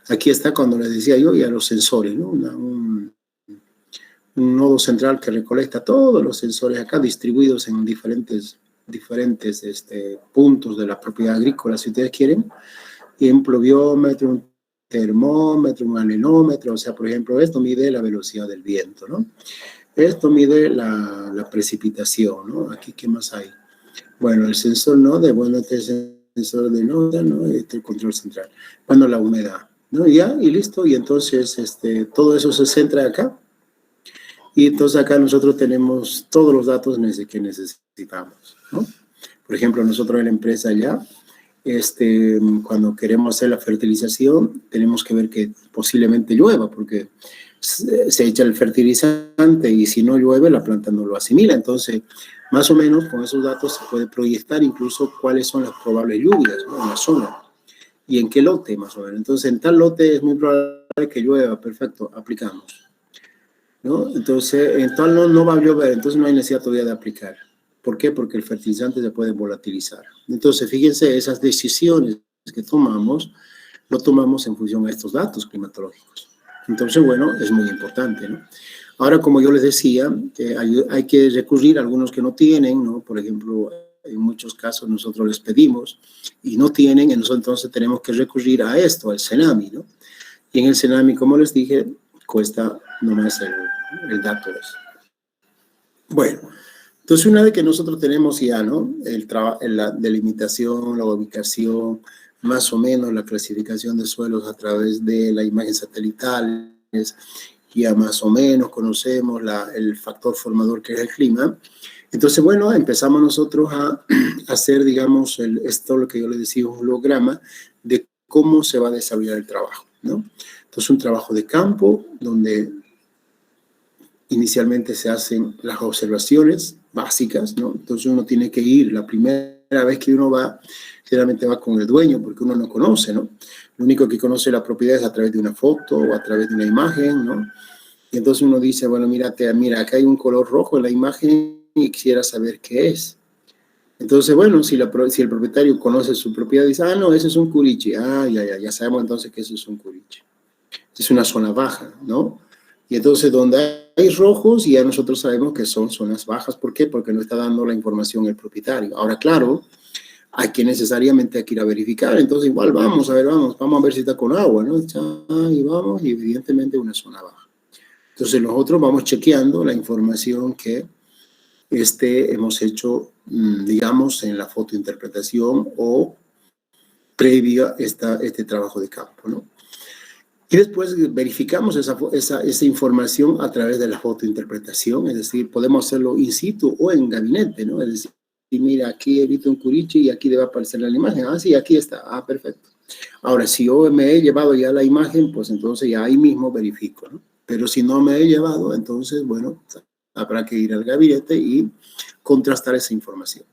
Aquí está, cuando les decía yo, ya los sensores, ¿no? Un nodo central que recolecta todos los sensores acá distribuidos en diferentes puntos de la propiedad agrícola, si ustedes quieren. Un pluviómetro, un termómetro, un anemómetro, o sea, por ejemplo, esto mide la velocidad del viento, ¿no? Esto mide la precipitación, ¿no? Aquí, ¿qué más hay? Bueno, el sensor node, bueno, este es el sensor de node, ¿no? Este es el control central. Bueno, la humedad, ¿no? Ya, y listo, y entonces todo eso se centra acá. Y entonces acá nosotros tenemos todos los datos que necesitamos, ¿no? Por ejemplo, nosotros en la empresa ya, cuando queremos hacer la fertilización, tenemos que ver que posiblemente llueva, porque se echa el fertilizante y si no llueve, la planta no lo asimila. Entonces, más o menos con esos datos se puede proyectar incluso cuáles son las probables lluvias, ¿no? En la zona y en qué lote, más o menos. Entonces, en tal lote es muy probable que llueva, perfecto, aplicamos, ¿no? Entonces, en tal no va a llover, entonces no hay necesidad todavía de aplicar. ¿Por qué? Porque el fertilizante se puede volatilizar. Entonces, fíjense, esas decisiones que tomamos, lo tomamos en función a estos datos climatológicos. Entonces, bueno, es muy importante, ¿no? Ahora, como yo les decía, hay que recurrir a algunos que no tienen, ¿no? Por ejemplo, en muchos casos nosotros les pedimos y no tienen, entonces tenemos que recurrir a esto, al Cenami, ¿no? Y en el Cenami, como les dije, cuesta nomás el dato ese. Bueno, entonces una vez que nosotros tenemos ya, ¿no? La delimitación, la ubicación, más o menos la clasificación de suelos a través de la imagen satelital, ya más o menos conocemos el factor formador que es el clima. Entonces, bueno, empezamos nosotros a hacer, digamos, esto lo que yo les decía, un holograma de cómo se va a desarrollar el trabajo, ¿no? Entonces, un trabajo de campo donde inicialmente se hacen las observaciones básicas, ¿no? Entonces uno tiene que ir, la primera vez que uno va, generalmente va con el dueño porque uno no conoce, ¿no? Lo único que conoce la propiedad es a través de una foto o a través de una imagen, ¿no? Y entonces uno dice, bueno, mira, acá hay un color rojo en la imagen y quisiera saber qué es. Entonces, bueno, si el propietario conoce su propiedad, dice, no, ese es un curiche. Ya sabemos entonces que eso es un curiche. Es una zona baja, ¿no? Y entonces donde hay rojos, ya nosotros sabemos que son zonas bajas. ¿Por qué? Porque no está dando la información el propietario. Ahora, claro, hay que necesariamente ir a verificar. Entonces, igual vamos a ver si está con agua, ¿no? Y vamos, y evidentemente una zona baja. Entonces, nosotros vamos chequeando la información que hemos hecho, digamos, en la fotointerpretación o previa a este trabajo de campo, ¿no? Y después verificamos esa información a través de la fotointerpretación, es decir, podemos hacerlo in situ o en gabinete, ¿no? Es decir, mira, aquí he visto un curiche y aquí debe aparecer la imagen. Ah, sí, aquí está. Ah, perfecto. Ahora, si yo me he llevado ya la imagen, pues entonces ya ahí mismo verifico, ¿no? Pero si no me he llevado, entonces, bueno, habrá que ir al gabinete y contrastar esa información.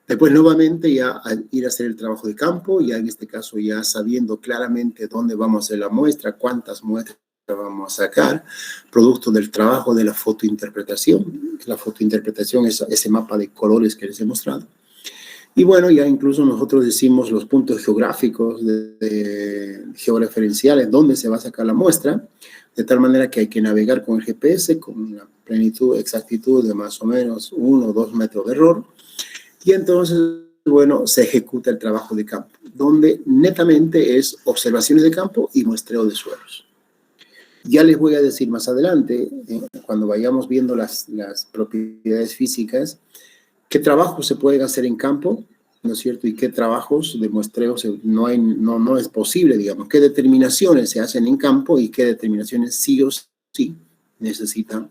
Después, nuevamente, ya ir a hacer el trabajo de campo, ya en este caso ya sabiendo claramente dónde vamos a hacer la muestra, cuántas muestras vamos a sacar, producto del trabajo de la fotointerpretación. La fotointerpretación es ese mapa de colores que les he mostrado. Y bueno, ya incluso nosotros decimos los puntos geográficos georreferenciales donde se va a sacar la muestra, de tal manera que hay que navegar con el GPS con una plenitud, exactitud de más o menos 1 o 2 metros de error. Y entonces, bueno, se ejecuta el trabajo de campo, donde netamente es observaciones de campo y muestreo de suelos. Ya les voy a decir más adelante, cuando vayamos viendo las propiedades físicas, qué trabajos se pueden hacer en campo, ¿no es cierto? Y qué trabajos de muestreo no es posible, digamos. Qué determinaciones se hacen en campo y qué determinaciones sí o sí necesitan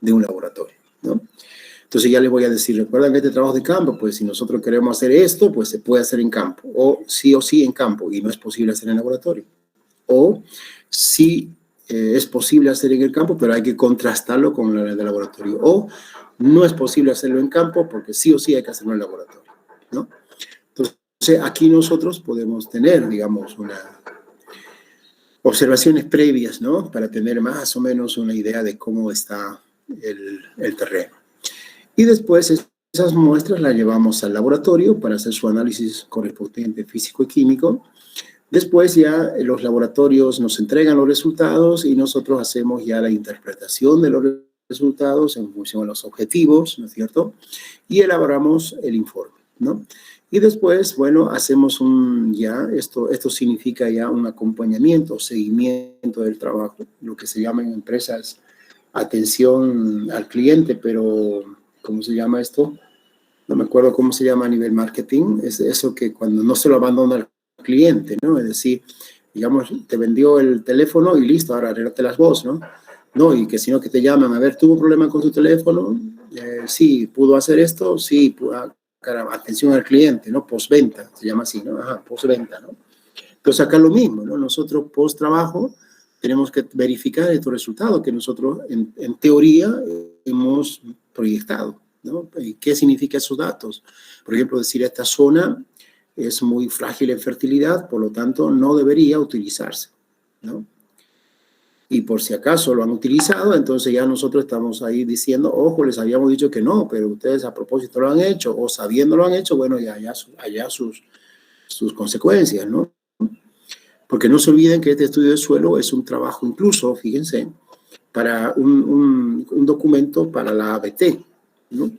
de un laboratorio, ¿no? Entonces ya les voy a decir, recuerdan que este trabajo de campo, pues si nosotros queremos hacer esto, pues se puede hacer en campo, o sí en campo, y no es posible hacer en laboratorio. O sí es posible hacer en el campo, pero hay que contrastarlo con el de laboratorio. O no es posible hacerlo en campo, porque sí o sí hay que hacerlo en laboratorio, ¿no? Entonces aquí nosotros podemos tener, digamos, observaciones previas, ¿no? Para tener más o menos una idea de cómo está el terreno. Y después esas muestras las llevamos al laboratorio para hacer su análisis correspondiente físico y químico. Después ya los laboratorios nos entregan los resultados y nosotros hacemos ya la interpretación de los resultados en función de los objetivos, ¿no es cierto? Y elaboramos el informe, ¿no? Y después, bueno, hacemos esto significa ya un acompañamiento, seguimiento del trabajo, lo que se llama en empresas atención al cliente, pero ¿cómo se llama esto? No me acuerdo cómo se llama a nivel marketing. Es eso que cuando no se lo abandona al cliente, ¿no? Es decir, digamos, te vendió el teléfono y listo, ahora arréglate las vos, ¿no? No, y que sino que te llaman, a ver, ¿tuvo un problema con su teléfono? Sí, ¿pudo hacer esto? Sí, caramba, atención al cliente, ¿no? Postventa, se llama así, ¿no? Ajá, postventa, ¿no? Entonces acá lo mismo, ¿no? Nosotros post-trabajo tenemos que verificar estos resultados que nosotros en teoría hemos proyectado, ¿no? ¿Y qué significan esos datos? Por ejemplo, decir esta zona es muy frágil en fertilidad, por lo tanto no debería utilizarse, ¿no? Y por si acaso lo han utilizado, entonces ya nosotros estamos ahí diciendo, ojo, les habíamos dicho que no, pero ustedes a propósito lo han hecho, o sabiendo lo han hecho, bueno, ya allá sus consecuencias, ¿no? Porque no se olviden que este estudio de suelo es un trabajo incluso, fíjense, para un documento para la ABT, ¿no?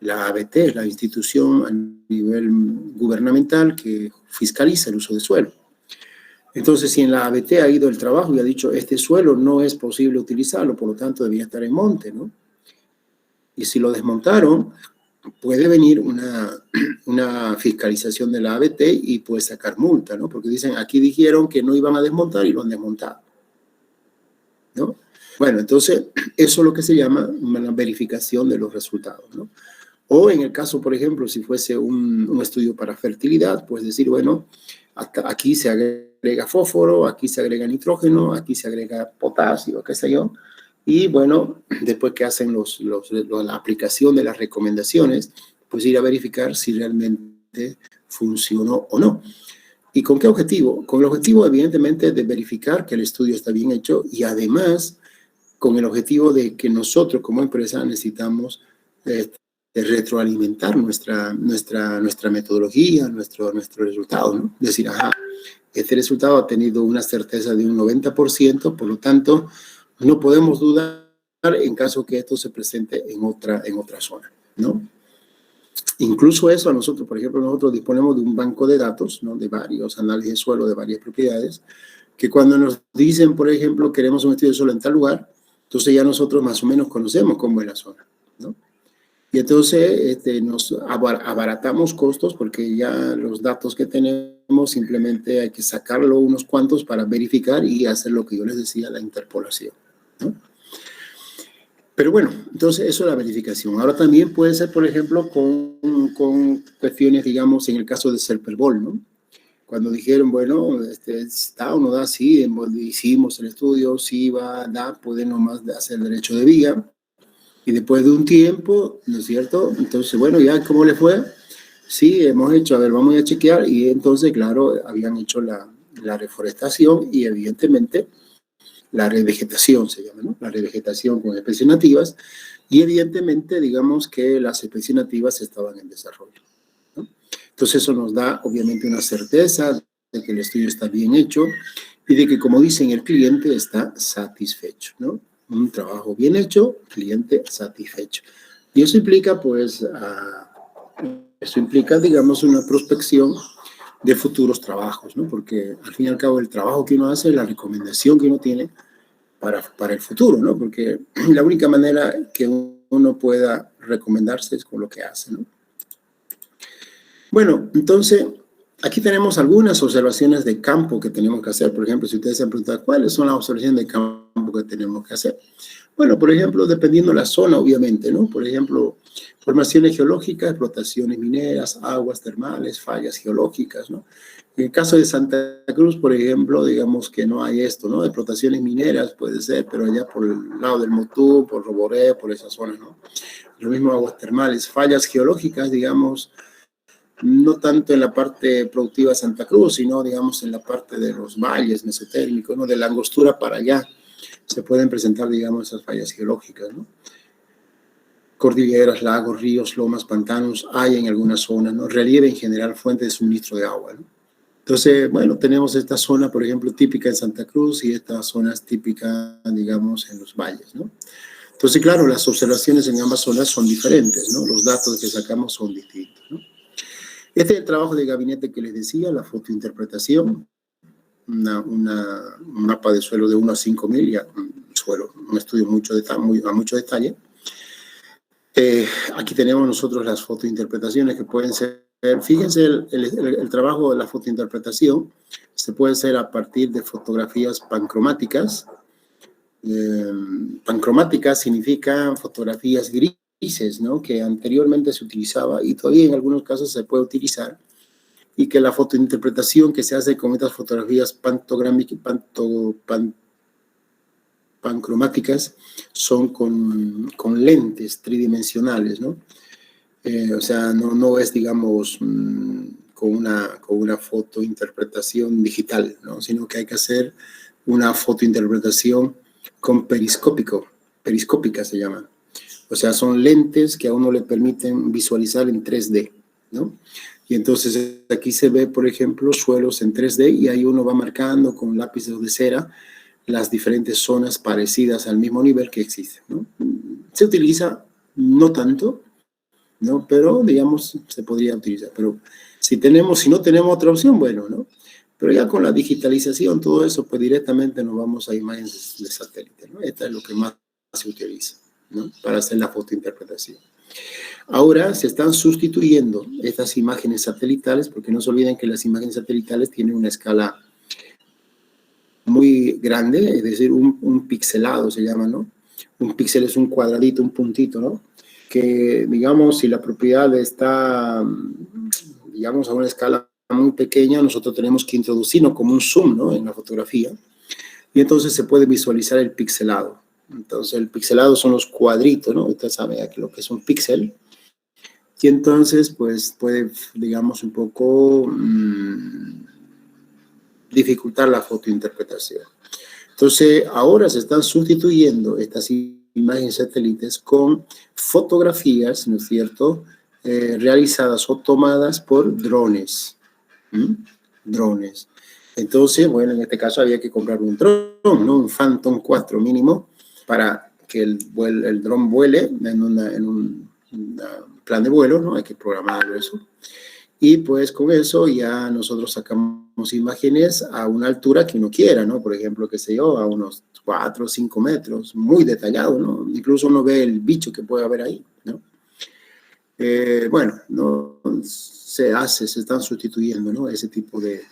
La ABT es la institución a nivel gubernamental que fiscaliza el uso de suelo. Entonces, si en la ABT ha ido el trabajo y ha dicho, este suelo no es posible utilizarlo, por lo tanto debía estar en monte, ¿no? Y si lo desmontaron, puede venir una fiscalización de la ABT y puede sacar multa, ¿no? Porque dicen, aquí dijeron que no iban a desmontar y lo han desmontado, ¿no? Bueno, entonces, eso es lo que se llama una verificación de los resultados, ¿no? O en el caso, por ejemplo, si fuese un estudio para fertilidad, pues decir, bueno, aquí se agrega fósforo, aquí se agrega nitrógeno, aquí se agrega potasio, qué sé yo. Y bueno, después que hacen la aplicación de las recomendaciones, pues ir a verificar si realmente funcionó o no. ¿Y con qué objetivo? Con el objetivo, evidentemente, de verificar que el estudio está bien hecho y además con el objetivo de que nosotros como empresa necesitamos de retroalimentar nuestra metodología, nuestro resultado, ¿no? Decir, ajá, este resultado ha tenido una certeza de un 90%, por lo tanto, no podemos dudar en caso que esto se presente en otra zona, ¿no? Incluso eso a nosotros, por ejemplo, nosotros disponemos de un banco de datos, ¿no? De varios análisis de suelo, de varias propiedades, que cuando nos dicen, por ejemplo, queremos un estudio de suelo en tal lugar, entonces ya nosotros más o menos conocemos cómo es la zona, ¿no? Y entonces nos abaratamos costos porque ya los datos que tenemos simplemente hay que sacarlo unos cuantos para verificar y hacer lo que yo les decía, la interpolación, ¿no? Pero bueno, entonces eso es la verificación. Ahora también puede ser, por ejemplo, con cuestiones, digamos, en el caso de Serperbol, ¿no? Cuando dijeron, bueno, da o no da, sí, hicimos el estudio, sí va, da, puede nomás hacer derecho de vía. Y después de un tiempo, ¿no es cierto? Entonces, bueno, ya, ¿cómo le fue? Sí, hemos hecho, a ver, vamos a chequear. Y entonces, claro, habían hecho la reforestación y evidentemente la revegetación se llama, ¿no? La revegetación con especies nativas. Y evidentemente, digamos que las especies nativas estaban en desarrollo, ¿no? Entonces, eso nos da, obviamente, una certeza de que el estudio está bien hecho y de que, como dicen, el cliente está satisfecho, ¿no? Un trabajo bien hecho, cliente satisfecho. Y eso implica, pues, digamos, una prospección de futuros trabajos, ¿no? Porque al fin y al cabo el trabajo que uno hace es la recomendación que uno tiene para el futuro, ¿no? Porque la única manera que uno pueda recomendarse es con lo que hace, ¿no? Bueno, entonces, aquí tenemos algunas observaciones de campo que tenemos que hacer. Por ejemplo, si ustedes se han preguntado, ¿cuáles son las observaciones de campo que tenemos que hacer? Bueno, por ejemplo, dependiendo de la zona, obviamente, ¿no? Por ejemplo, formaciones geológicas, explotaciones mineras, aguas termales, fallas geológicas, ¿no? En el caso de Santa Cruz, por ejemplo, digamos que no hay esto, ¿no? Explotaciones mineras puede ser, pero allá por el lado del Motú, por Roboré, por esa zona, ¿no? Lo mismo aguas termales, fallas geológicas, digamos, no tanto en la parte productiva de Santa Cruz, sino, digamos, en la parte de los valles mesotérmicos, ¿no? De la angostura para allá se pueden presentar, digamos, esas fallas geológicas, ¿no? Cordilleras, lagos, ríos, lomas, pantanos, hay en algunas zonas, ¿no? Relieve en general, fuente de suministro de agua, ¿no? Entonces, bueno, tenemos esta zona, por ejemplo, típica en Santa Cruz y estas zonas típicas, digamos, en los valles, ¿no? Entonces, claro, las observaciones en ambas zonas son diferentes, ¿no? Los datos que sacamos son distintos, ¿no? Este es el trabajo de gabinete que les decía, la fotointerpretación, un mapa de suelo de 1 a 5.000, ya suelo, un estudio a mucho detalle. Aquí tenemos nosotros las fotointerpretaciones que pueden ser, fíjense, el trabajo de la fotointerpretación se puede hacer a partir de fotografías pancromáticas. Pancromáticas significa fotografías grises, ¿no? Que anteriormente se utilizaba y todavía en algunos casos se puede utilizar, y que la fotointerpretación que se hace con estas fotografías pancromáticas son con lentes tridimensionales, ¿no? O sea, no es, digamos, con una fotointerpretación digital, ¿no? Sino que hay que hacer una fotointerpretación con periscópica se llama. O sea, son lentes que a uno le permiten visualizar en 3D, ¿no? Y entonces aquí se ve, por ejemplo, suelos en 3D y ahí uno va marcando con lápices de cera las diferentes zonas parecidas al mismo nivel que existen, ¿no? Se utiliza no tanto, ¿no? Pero, digamos, se podría utilizar. Pero si no tenemos otra opción, bueno, ¿no? Pero ya con la digitalización, todo eso, pues directamente nos vamos a imágenes de satélite, ¿no? Esta es lo que más se utiliza, ¿no? Para hacer la fotointerpretación. Ahora se están sustituyendo estas imágenes satelitales, porque no se olviden que las imágenes satelitales tienen una escala muy grande, es decir, un pixelado se llama, ¿no? Un píxel es un cuadradito, un puntito, ¿no? Que, digamos, si la propiedad está, digamos, a una escala muy pequeña, nosotros tenemos que introducirlo como un zoom, ¿no? En la fotografía. Y entonces se puede visualizar el pixelado. Entonces, el pixelado son los cuadritos, ¿no? Usted sabe aquí lo que es un píxel. Y entonces, pues, puede, digamos, un poco dificultar la fotointerpretación. Entonces, ahora se están sustituyendo estas imágenes satélites con fotografías, ¿no es cierto?, realizadas o tomadas por drones. Drones. Entonces, bueno, en este caso había que comprar un dron, ¿no? Un Phantom 4 mínimo, para que el dron vuele en un plan de vuelo, ¿no? Hay que programarlo eso. Y pues con eso ya nosotros sacamos imágenes a una altura que uno quiera, ¿no? Por ejemplo, qué sé yo, a unos 4 o 5 metros, muy detallado, ¿no? Incluso uno ve el bicho que puede haber ahí, ¿no? bueno, ¿no? Se están sustituyendo, ¿no? Ese tipo de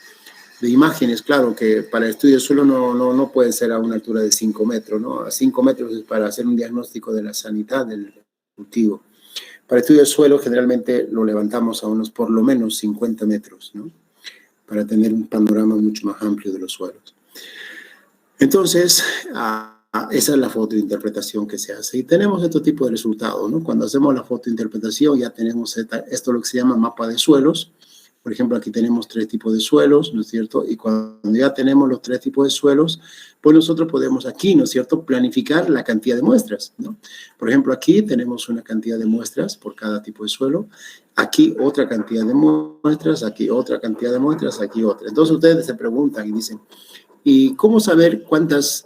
imágenes. Claro que para el estudio de suelo no puede ser a una altura de 5 metros, ¿no? A 5 metros es para hacer un diagnóstico de la sanidad del cultivo. Para estudio de suelo generalmente lo levantamos a unos por lo menos 50 metros, ¿no? Para tener un panorama mucho más amplio de los suelos. Entonces, esa es la fotointerpretación que se hace. Y tenemos este tipo de resultados, ¿no? Cuando hacemos la fotointerpretación ya tenemos esto lo que se llama mapa de suelos. Por ejemplo, aquí tenemos 3 tipos de suelos, ¿no es cierto? Y cuando ya tenemos los 3 tipos de suelos, pues nosotros podemos aquí, ¿no es cierto?, planificar la cantidad de muestras, ¿no? Por ejemplo, aquí tenemos una cantidad de muestras por cada tipo de suelo. Aquí otra cantidad de muestras, aquí otra cantidad de muestras, aquí otra. Entonces ustedes se preguntan y dicen, ¿y cómo saber cuántas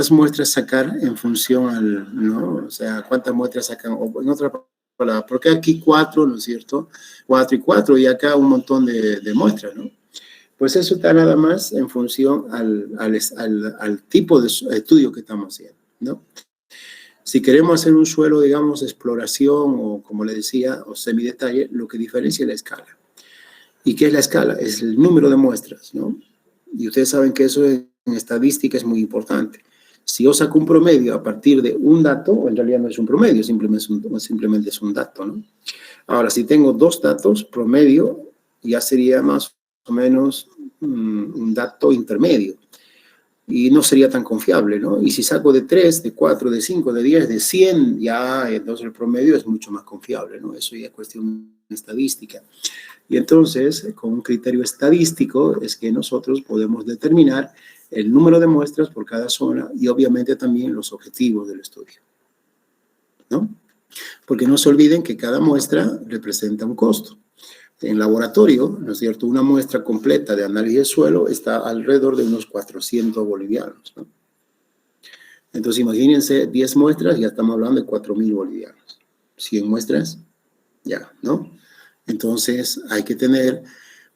muestras sacar en función ¿no? O sea, cuántas muestras sacan, o en otra palabra, porque aquí 4, ¿no es cierto? 4 y 4, y acá un montón de muestras, ¿no? Pues eso está nada más en función al tipo de estudio que estamos haciendo, ¿no? Si queremos hacer un suelo, digamos, de exploración, o como le decía, o semidetalle, lo que diferencia es la escala. ¿Y qué es la escala? Es el número de muestras, ¿no? Y ustedes saben que eso en estadística es muy importante. Si yo saco un promedio a partir de un dato, en realidad no es un promedio, simplemente es un dato, ¿no? Ahora, si tengo 2 datos, promedio, ya sería más o menos un dato intermedio. Y no sería tan confiable, ¿no? Y si saco de 3, de 4, de 5, de 10, de 100, ya entonces el promedio es mucho más confiable, ¿no? Eso ya es cuestión estadística. Y entonces, con un criterio estadístico, es que nosotros podemos determinar el número de muestras por cada zona y obviamente también los objetivos del estudio, ¿no? Porque no se olviden que cada muestra representa un costo. En laboratorio, ¿no es cierto?, una muestra completa de análisis de suelo está alrededor de unos 400 bolivianos, ¿no? Entonces, imagínense, 10 muestras, ya estamos hablando de 4.000 bolivianos. 100 muestras, ya, ¿no? Entonces, hay que tener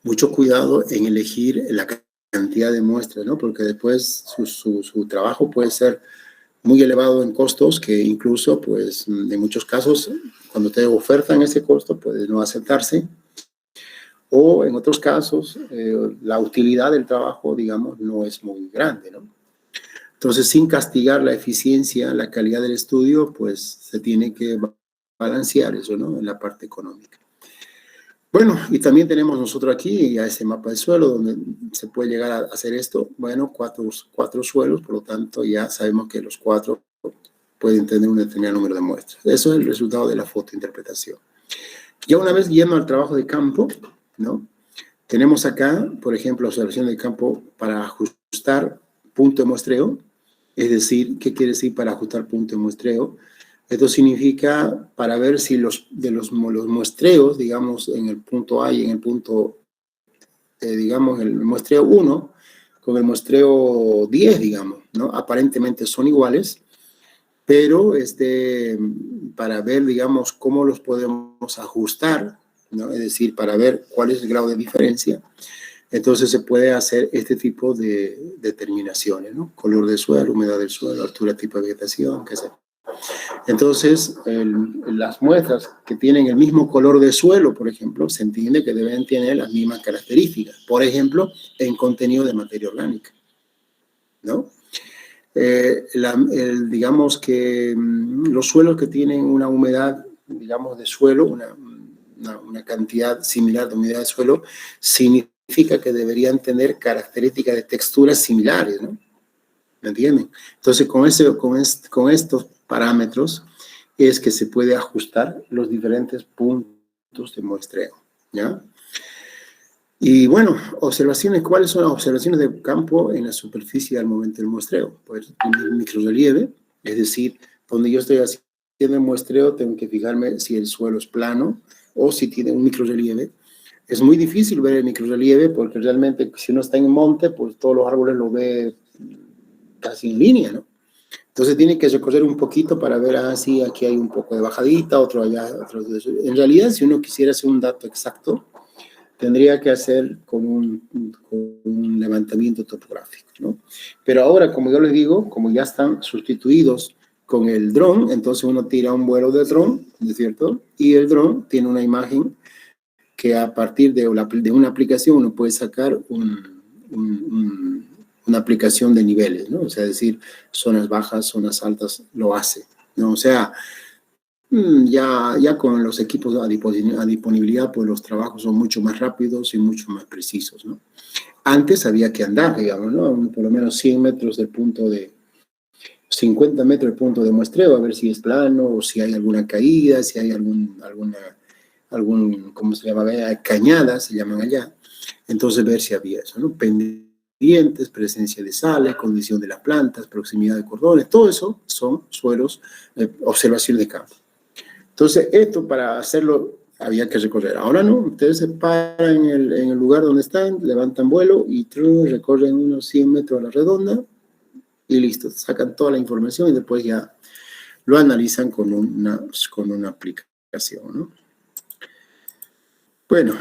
mucho cuidado en elegir la cantidad de muestras, ¿no? Porque después su trabajo puede ser muy elevado en costos, que incluso, pues, en muchos casos, cuando te ofertan ese costo, puede no aceptarse. O en otros casos, la utilidad del trabajo, digamos, no es muy grande, ¿no? Entonces, sin castigar la eficiencia, la calidad del estudio, pues se tiene que balancear eso, ¿no? En la parte económica. Bueno, y también tenemos nosotros aquí ya ese mapa de suelo donde se puede llegar a hacer esto. Bueno, cuatro suelos, por lo tanto ya sabemos que los 4 pueden tener un determinado número de muestras. Eso es el resultado de la fotointerpretación. Ya una vez yendo al trabajo de campo, ¿no? Tenemos acá, por ejemplo, observación de campo para ajustar punto de muestreo. Es decir, ¿qué quiere decir para ajustar punto de muestreo? Esto significa para ver si los muestreos, digamos, en el punto A y en el punto, digamos, el muestreo 1 con el muestreo 10, digamos, ¿no? Aparentemente son iguales, pero para ver, digamos, cómo los podemos ajustar, ¿no? Es decir, para ver cuál es el grado de diferencia. Entonces se puede hacer este tipo de determinaciones, ¿no? Color de suelo, humedad del suelo, altura, tipo de vegetación, qué sé. Entonces, las muestras que tienen el mismo color de suelo, por ejemplo, se entiende que deben tener las mismas características. Por ejemplo, en contenido de materia orgánica, ¿no? Digamos que los suelos que tienen una humedad, digamos, de suelo, una cantidad similar de humedad de suelo, significa que deberían tener características de texturas similares, ¿no? ¿Me entienden? Entonces, con estos parámetros es que se puede ajustar los diferentes puntos de muestreo, ¿ya? Y bueno, observaciones, ¿cuáles son las observaciones de campo en la superficie al momento del muestreo? Pues un microrrelieve, es decir, donde yo estoy haciendo el muestreo, tengo que fijarme si el suelo es plano o si tiene un microrrelieve. Es muy difícil ver el microrrelieve porque realmente si uno está en monte, pues todos los árboles lo ve casi en línea, ¿no? Entonces tiene que recorrer un poquito para ver, sí, aquí hay un poco de bajadita, otro allá, otro. En realidad, si uno quisiera hacer un dato exacto, tendría que hacer con un levantamiento topográfico, ¿no? Pero ahora, como yo les digo, como ya están sustituidos con el dron, entonces uno tira un vuelo de dron, ¿no es cierto? Y el dron tiene una imagen que a partir de una aplicación uno puede sacar una aplicación de niveles, ¿no? O sea, decir, zonas bajas, zonas altas, lo hace, ¿no? O sea, ya con los equipos a disponibilidad, pues los trabajos son mucho más rápidos y mucho más precisos, ¿no? Antes había que andar, digamos, ¿no? Por lo menos 100 metros del punto de 50 metros del punto de muestreo, a ver si es plano o si hay alguna caída, si hay ¿cómo se llama? Cañadas, se llaman allá. Entonces, ver si había eso, ¿no? Pendientes, presencia de sales, condición de las plantas, proximidad de cordones, todo eso son suelos, observación de campo. Entonces, esto para hacerlo había que recorrer. Ahora no, ustedes se paran en el lugar donde están, levantan vuelo y recorren unos 100 metros a la redonda y listo, sacan toda la información y después ya lo analizan con una aplicación, ¿no? Bueno,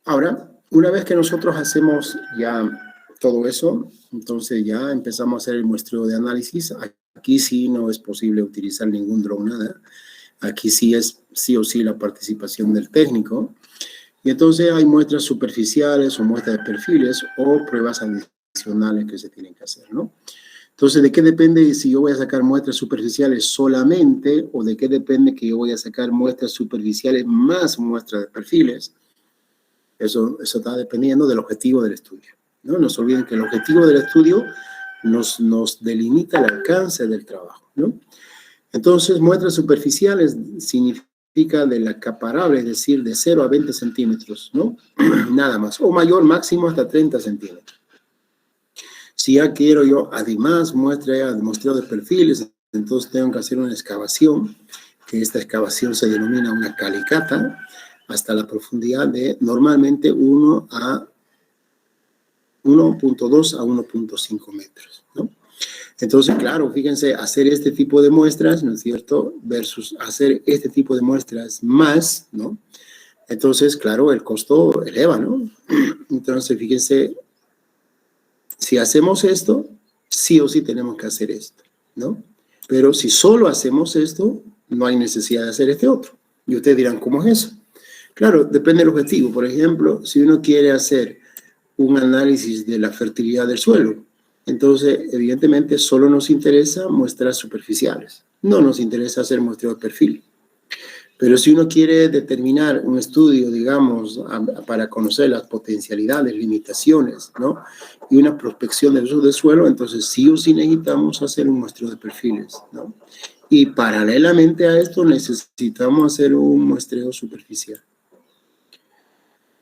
ahora, una vez que nosotros hacemos ya todo eso, entonces ya empezamos a hacer el muestreo de análisis. Aquí sí no es posible utilizar ningún dron, nada. Aquí sí es sí o sí la participación del técnico. Y entonces hay muestras superficiales o muestras de perfiles o pruebas adicionales que se tienen que hacer, ¿no? Entonces, ¿de qué depende si yo voy a sacar muestras superficiales solamente o de qué depende que yo voy a sacar muestras superficiales más muestras de perfiles? Eso está dependiendo del objetivo del estudio, ¿no? No se olviden que el objetivo del estudio nos delimita el alcance del trabajo, ¿no? Entonces, muestras superficiales significa del acaparable, es decir, de 0 a 20 centímetros, ¿no? Nada más, o mayor máximo hasta 30 centímetros. Si ya quiero yo, además, muestreo de perfiles, entonces tengo que hacer una excavación, que esta excavación se denomina una calicata, hasta la profundidad de normalmente 1.2 a 1.5 metros, ¿no? Entonces, claro, fíjense, hacer este tipo de muestras, ¿no es cierto?, versus hacer este tipo de muestras más, ¿no? Entonces, claro, el costo eleva, ¿no? Entonces, fíjense, si hacemos esto, sí o sí tenemos que hacer esto, ¿no? Pero si solo hacemos esto, no hay necesidad de hacer este otro. Y ustedes dirán, ¿cómo es eso? Claro, depende del objetivo. Por ejemplo, si uno quiere hacer un análisis de la fertilidad del suelo, entonces, evidentemente, solo nos interesa muestras superficiales. No nos interesa hacer muestreo de perfil. Pero si uno quiere determinar un estudio, digamos, para conocer las potencialidades, limitaciones, ¿no? Y una prospección del uso del suelo, entonces sí o sí necesitamos hacer un muestreo de perfiles, ¿no? Y paralelamente a esto necesitamos hacer un muestreo superficial.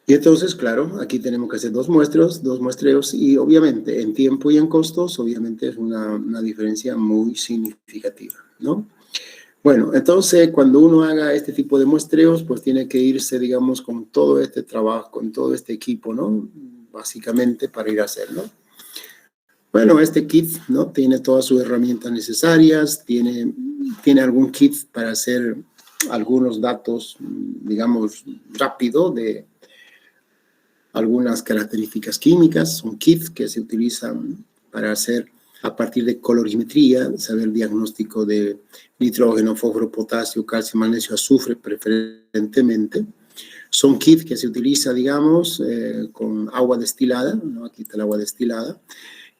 Y entonces, claro, aquí tenemos que hacer dos muestreos, y obviamente en tiempo y en costos, obviamente es una diferencia muy significativa, ¿no? Bueno, entonces cuando uno haga este tipo de muestreos, pues tiene que irse, digamos, con todo este trabajo, con todo este equipo, ¿no? Básicamente para ir a hacerlo. Bueno, este kit, ¿no? Tiene todas sus herramientas necesarias, tiene algún kit para hacer algunos datos, digamos, rápido de algunas características químicas, son kits que se utilizan para hacer a partir de colorimetría, saber diagnóstico de nitrógeno, fósforo, potasio, calcio, magnesio, azufre preferentemente. Son kits que se utiliza, digamos, con agua destilada, ¿no? Aquí está el agua destilada,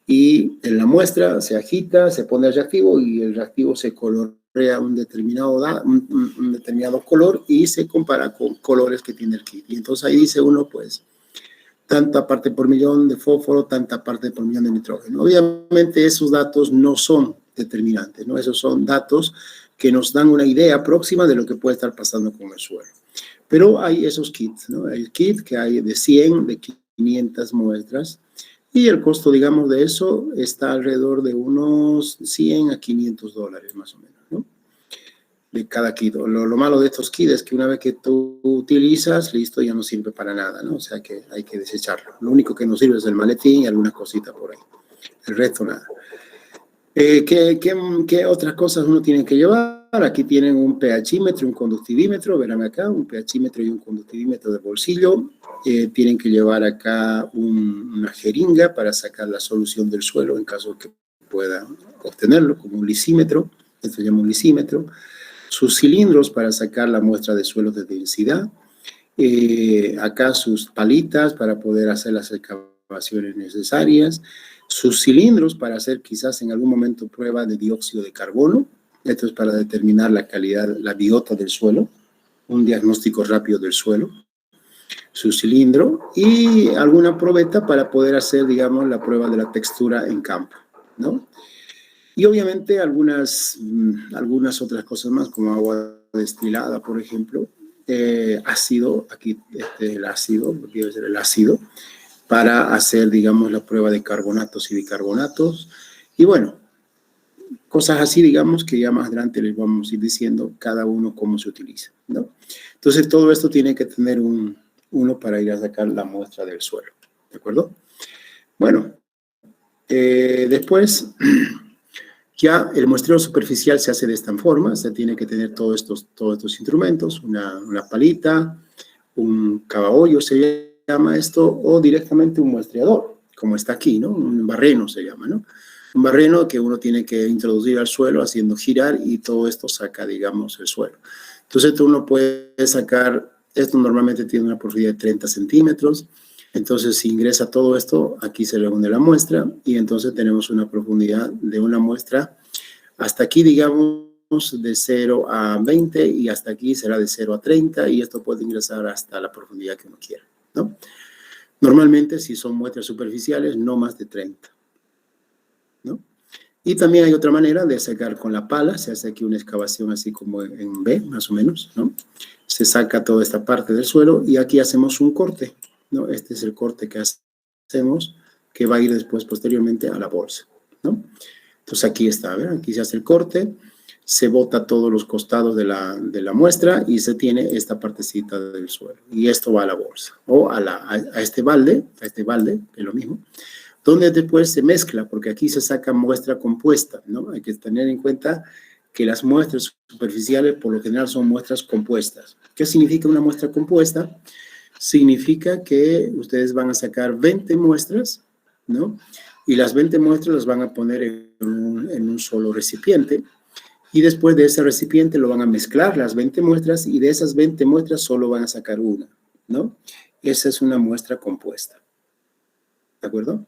y en la muestra se agita, se pone el reactivo y el reactivo se colorea un determinado color y se compara con colores que tiene el kit. Y entonces ahí dice uno, pues, tanta parte por millón de fósforo, tanta parte por millón de nitrógeno. Obviamente esos datos no son determinantes, ¿no? Esos son datos que nos dan una idea próxima de lo que puede estar pasando con el suelo. Pero hay esos kits, ¿no? El kit que hay de 100, de 500 muestras, y el costo, digamos, de eso está alrededor de unos 100 a 500 dólares más o menos, ¿no? De cada kit. Lo malo de estos kits es que una vez que tú utilizas, listo, ya no sirve para nada, ¿no? O sea que hay que desecharlo. Lo único que nos sirve es el maletín y algunas cositas por ahí. El resto nada. ¿Qué otras cosas uno tiene que llevar? Aquí tienen un pHímetro, un conductivímetro, verán acá, un pHímetro y un conductivímetro de bolsillo. Tienen que llevar acá una jeringa para sacar la solución del suelo en caso que pueda obtenerlo, como un lisímetro, esto se llama un lisímetro, sus cilindros para sacar la muestra de suelo de densidad, acá sus palitas para poder hacer las excavaciones necesarias, sus cilindros para hacer quizás en algún momento prueba de dióxido de carbono, esto es para determinar la calidad, la biota del suelo, un diagnóstico rápido del suelo, su cilindro y alguna probeta para poder hacer, digamos, la prueba de la textura en campo, ¿no? Y obviamente algunas otras cosas más, como agua destilada, por ejemplo, ácido, aquí el ácido, debe ser el ácido, para hacer, digamos, la prueba de carbonatos y bicarbonatos. Y bueno, cosas así, digamos, que ya más adelante les vamos a ir diciendo cada uno cómo se utiliza, ¿no? Entonces, todo esto tiene que tener uno para ir a sacar la muestra del suelo, ¿de acuerdo? Bueno, después, ya el muestreo superficial se hace de esta forma, se tiene que tener todos estos instrumentos, una palita, un cabaollo se llama esto, o directamente un muestreador, como está aquí, ¿no? Un barreno se llama, ¿no? Un barreno que uno tiene que introducir al suelo haciendo girar y todo esto saca, digamos, el suelo. Entonces, tú no puedes sacar, esto normalmente tiene una profundidad de 30 centímetros, entonces si ingresa todo esto, aquí se reúne la muestra y entonces tenemos una profundidad de una muestra hasta aquí, digamos, de 0 a 20 y hasta aquí será de 0 a 30 y esto puede ingresar hasta la profundidad que uno quiera, ¿no? Normalmente, si son muestras superficiales, no más de 30, ¿no? Y también hay otra manera de sacar con la pala, se hace aquí una excavación así como en B, más o menos, ¿no? Se saca toda esta parte del suelo y aquí hacemos un corte, ¿no? Este es el corte que hacemos, que va a ir después, posteriormente, a la bolsa, ¿no? Entonces aquí está, ¿ver? Aquí se hace el corte, se bota todos los costados de la muestra y se tiene esta partecita del suelo. Y esto va a la bolsa, o a este balde, que es lo mismo, donde después se mezcla, porque aquí se saca muestra compuesta, ¿no? Hay que tener en cuenta que las muestras superficiales por lo general son muestras compuestas. ¿Qué significa una muestra compuesta? Significa que ustedes van a sacar 20 muestras, ¿no? Y las 20 muestras las van a poner en un solo recipiente y después de ese recipiente lo van a mezclar las 20 muestras y de esas 20 muestras solo van a sacar una, ¿no? Esa es una muestra compuesta, ¿de acuerdo?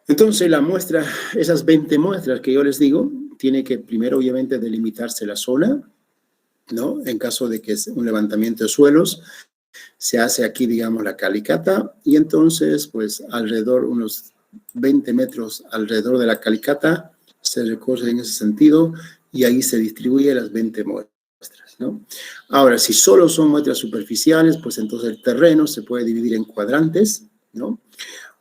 Entonces la muestra, esas 20 muestras que yo les digo, tiene que primero obviamente delimitarse la zona, ¿no? En caso de que es un levantamiento de suelos, se hace aquí, digamos, la calicata y entonces, pues, alrededor, unos 20 metros alrededor de la calicata, se recorre en ese sentido y ahí se distribuye las 20 muestras, ¿no? Ahora, si solo son muestras superficiales, pues entonces el terreno se puede dividir en cuadrantes, ¿no?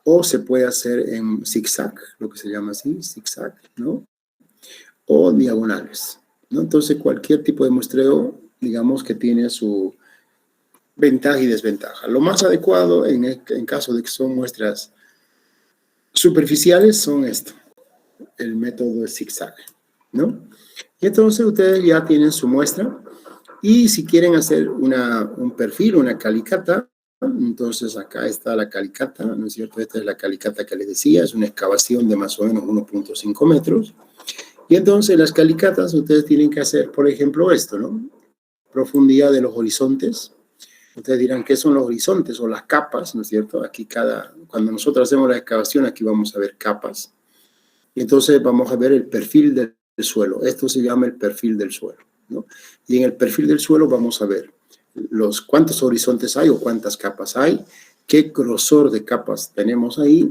O se puede hacer en zigzag, lo que se llama así, zigzag, ¿no? O diagonales, ¿no? Entonces, cualquier tipo de muestreo, digamos que tiene su ventaja y desventaja. Lo más adecuado en caso de que son muestras superficiales son esto, el método de zigzag, ¿no? Y entonces ustedes ya tienen su muestra y si quieren hacer un perfil, una calicata, entonces acá está la calicata, ¿no es cierto? Esta es la calicata que les decía, es una excavación de más o menos 1.5 metros. Y entonces las calicatas ustedes tienen que hacer, por ejemplo, esto, ¿no? Profundidad de los horizontes. Ustedes dirán, ¿qué son los horizontes o las capas? ¿No es cierto? Aquí cuando nosotros hacemos la excavación, aquí vamos a ver capas. Y entonces vamos a ver el perfil del suelo. Esto se llama el perfil del suelo, ¿no? Y en el perfil del suelo vamos a ver cuántos horizontes hay o cuántas capas hay, qué grosor de capas tenemos ahí,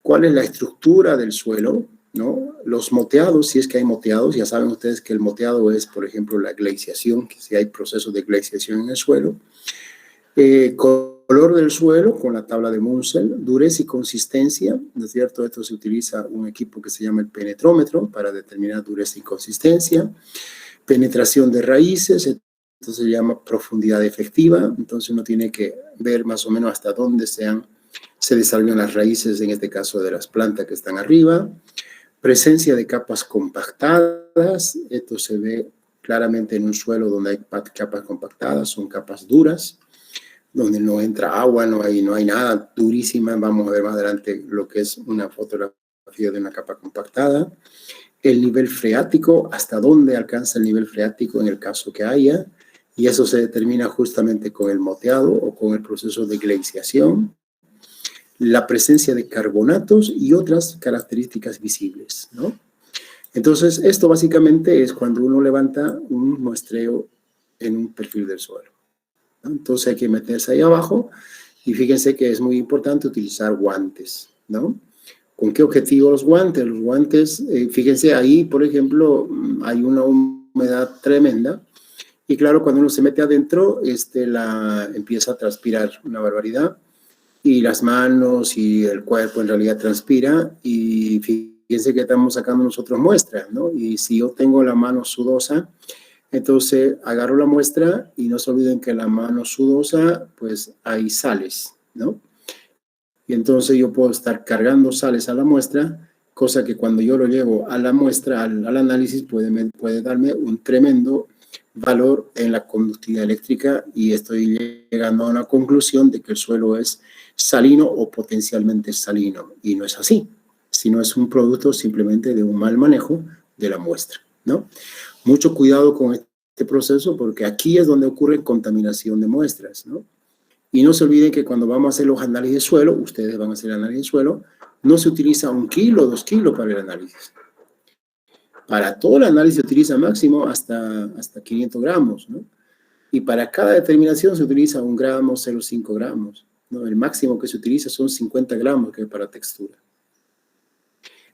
cuál es la estructura del suelo, ¿no? Los moteados, si es que hay moteados, ya saben ustedes que el moteado es, por ejemplo, la glaciación, que si hay procesos de glaciación en el suelo. Color del suelo con la tabla de Munsell, dureza y consistencia, ¿no es cierto? Esto se utiliza un equipo que se llama el penetrómetro para determinar dureza y consistencia. Penetración de raíces, esto se llama profundidad efectiva, entonces uno tiene que ver más o menos hasta dónde se desarrollan las raíces, en este caso de las plantas que están arriba. Presencia de capas compactadas, esto se ve claramente en un suelo donde hay capas compactadas, son capas duras, donde no entra agua, no hay nada, durísima. Vamos a ver más adelante lo que es una fotografía fotografía de una capa compactada, el nivel freático, hasta dónde alcanza el nivel freático en el caso que haya, y eso se determina justamente con el moteado o con el proceso de glaciación, la presencia de carbonatos y otras características visibles, ¿no? Entonces, esto básicamente es cuando uno levanta un muestreo en un perfil del suelo, ¿no? Entonces hay que meterse ahí abajo y fíjense que es muy importante utilizar guantes, ¿no? ¿Con qué objetivo los guantes? Los guantes, fíjense ahí, por ejemplo, hay una humedad tremenda y claro, cuando uno se mete adentro, empieza a transpirar una barbaridad y las manos y el cuerpo en realidad transpira y fíjense que estamos sacando nosotros muestras, ¿no? Y si yo tengo la mano sudosa, entonces agarro la muestra y no se olviden que la mano sudosa, pues hay sales, ¿no? Y entonces yo puedo estar cargando sales a la muestra, cosa que cuando yo lo llevo a la muestra, al análisis, puede darme un tremendo valor en la conductividad eléctrica y estoy llegando a una conclusión de que el suelo es salino o potencialmente salino. Y no es así, sino es un producto simplemente de un mal manejo de la muestra, ¿no? Mucho cuidado con este proceso porque aquí es donde ocurre contaminación de muestras, ¿no? Y no se olviden que cuando vamos a hacer los análisis de suelo, ustedes van a hacer el análisis de suelo, no se utiliza 1 kilo, 2 kilos para el análisis. Para todo el análisis se utiliza máximo hasta 500 gramos, ¿no? Y para cada determinación se utiliza 1 gramo, 0,5 gramos, ¿no? El máximo que se utiliza son 50 gramos, que es para textura.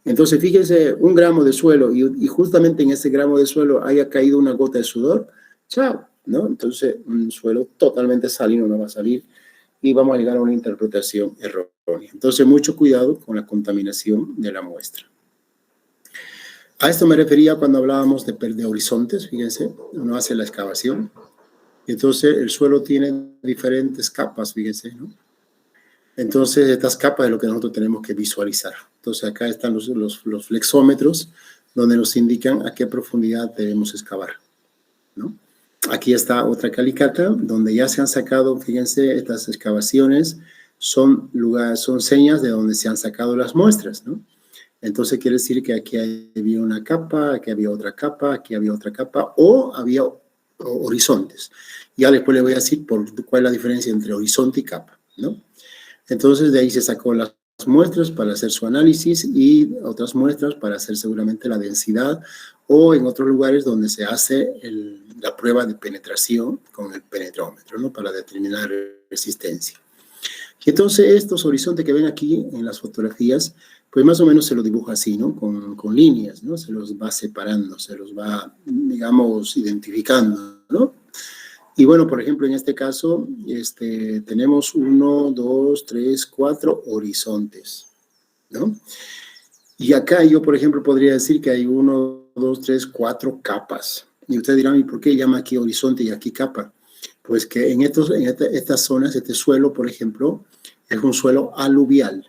Entonces, fíjense, 1 gramo de suelo y justamente en ese gramo de suelo haya caído una gota de sudor, chao, ¿no? Entonces, un suelo totalmente salino no va a salir y vamos a llegar a una interpretación errónea. Entonces, mucho cuidado con la contaminación de la muestra. A esto me refería cuando hablábamos de horizontes, fíjense, uno hace la excavación y entonces el suelo tiene diferentes capas, fíjense, ¿no? Entonces, estas capas es lo que nosotros tenemos que visualizar. Entonces, acá están los flexómetros, donde nos indican a qué profundidad debemos excavar, ¿no? Aquí está otra calicata, donde ya se han sacado, fíjense, estas excavaciones son señas de donde se han sacado las muestras, ¿no? Entonces, quiere decir que aquí había una capa, aquí había otra capa, aquí había otra capa, o había horizontes. Ya después le voy a decir cuál es la diferencia entre horizonte y capa, ¿no? Entonces, de ahí se sacó las muestras para hacer su análisis y otras muestras para hacer seguramente la densidad o en otros lugares donde se hace la prueba de penetración con el penetrómetro, ¿no? Para determinar resistencia. Y entonces, estos horizontes que ven aquí en las fotografías, pues más o menos se los dibuja así, ¿no? Con líneas, ¿no? Se los va separando, se los va, digamos, identificando, ¿no? Y bueno, por ejemplo, en este caso, tenemos 1, 2, 3, 4 horizontes, ¿no? Y acá yo, por ejemplo, podría decir que hay 1, 2, 3, 4 capas. Y ustedes dirán, ¿y por qué llama aquí horizonte y aquí capa? Pues que en estas zonas, este suelo, por ejemplo, es un suelo aluvial,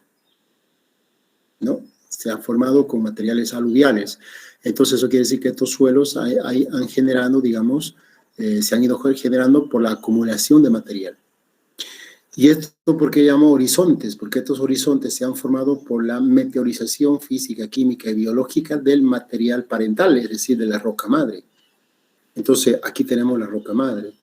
¿no? Se ha formado con materiales aluviales. Entonces, eso quiere decir que estos suelos han generado, digamos, se han ido generando por la acumulación de material. ¿Y esto por qué llamo horizontes? Porque estos horizontes se han formado por la meteorización física, química y biológica del material parental, es decir, de la roca madre. Entonces, aquí tenemos la roca madre,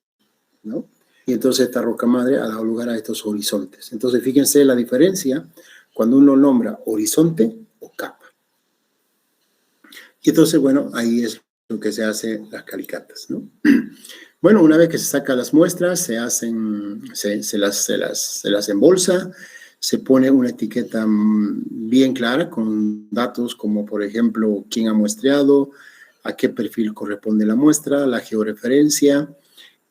¿no? Y entonces esta roca madre ha dado lugar a estos horizontes. Entonces, fíjense la diferencia cuando uno nombra horizonte o capa. Y entonces, bueno, ahí es lo que se hace las calicatas, ¿no? Bueno, una vez que se sacan las muestras, se las embolsa, se pone una etiqueta bien clara con datos como, por ejemplo, quién ha muestreado, a qué perfil corresponde la muestra, la georreferencia,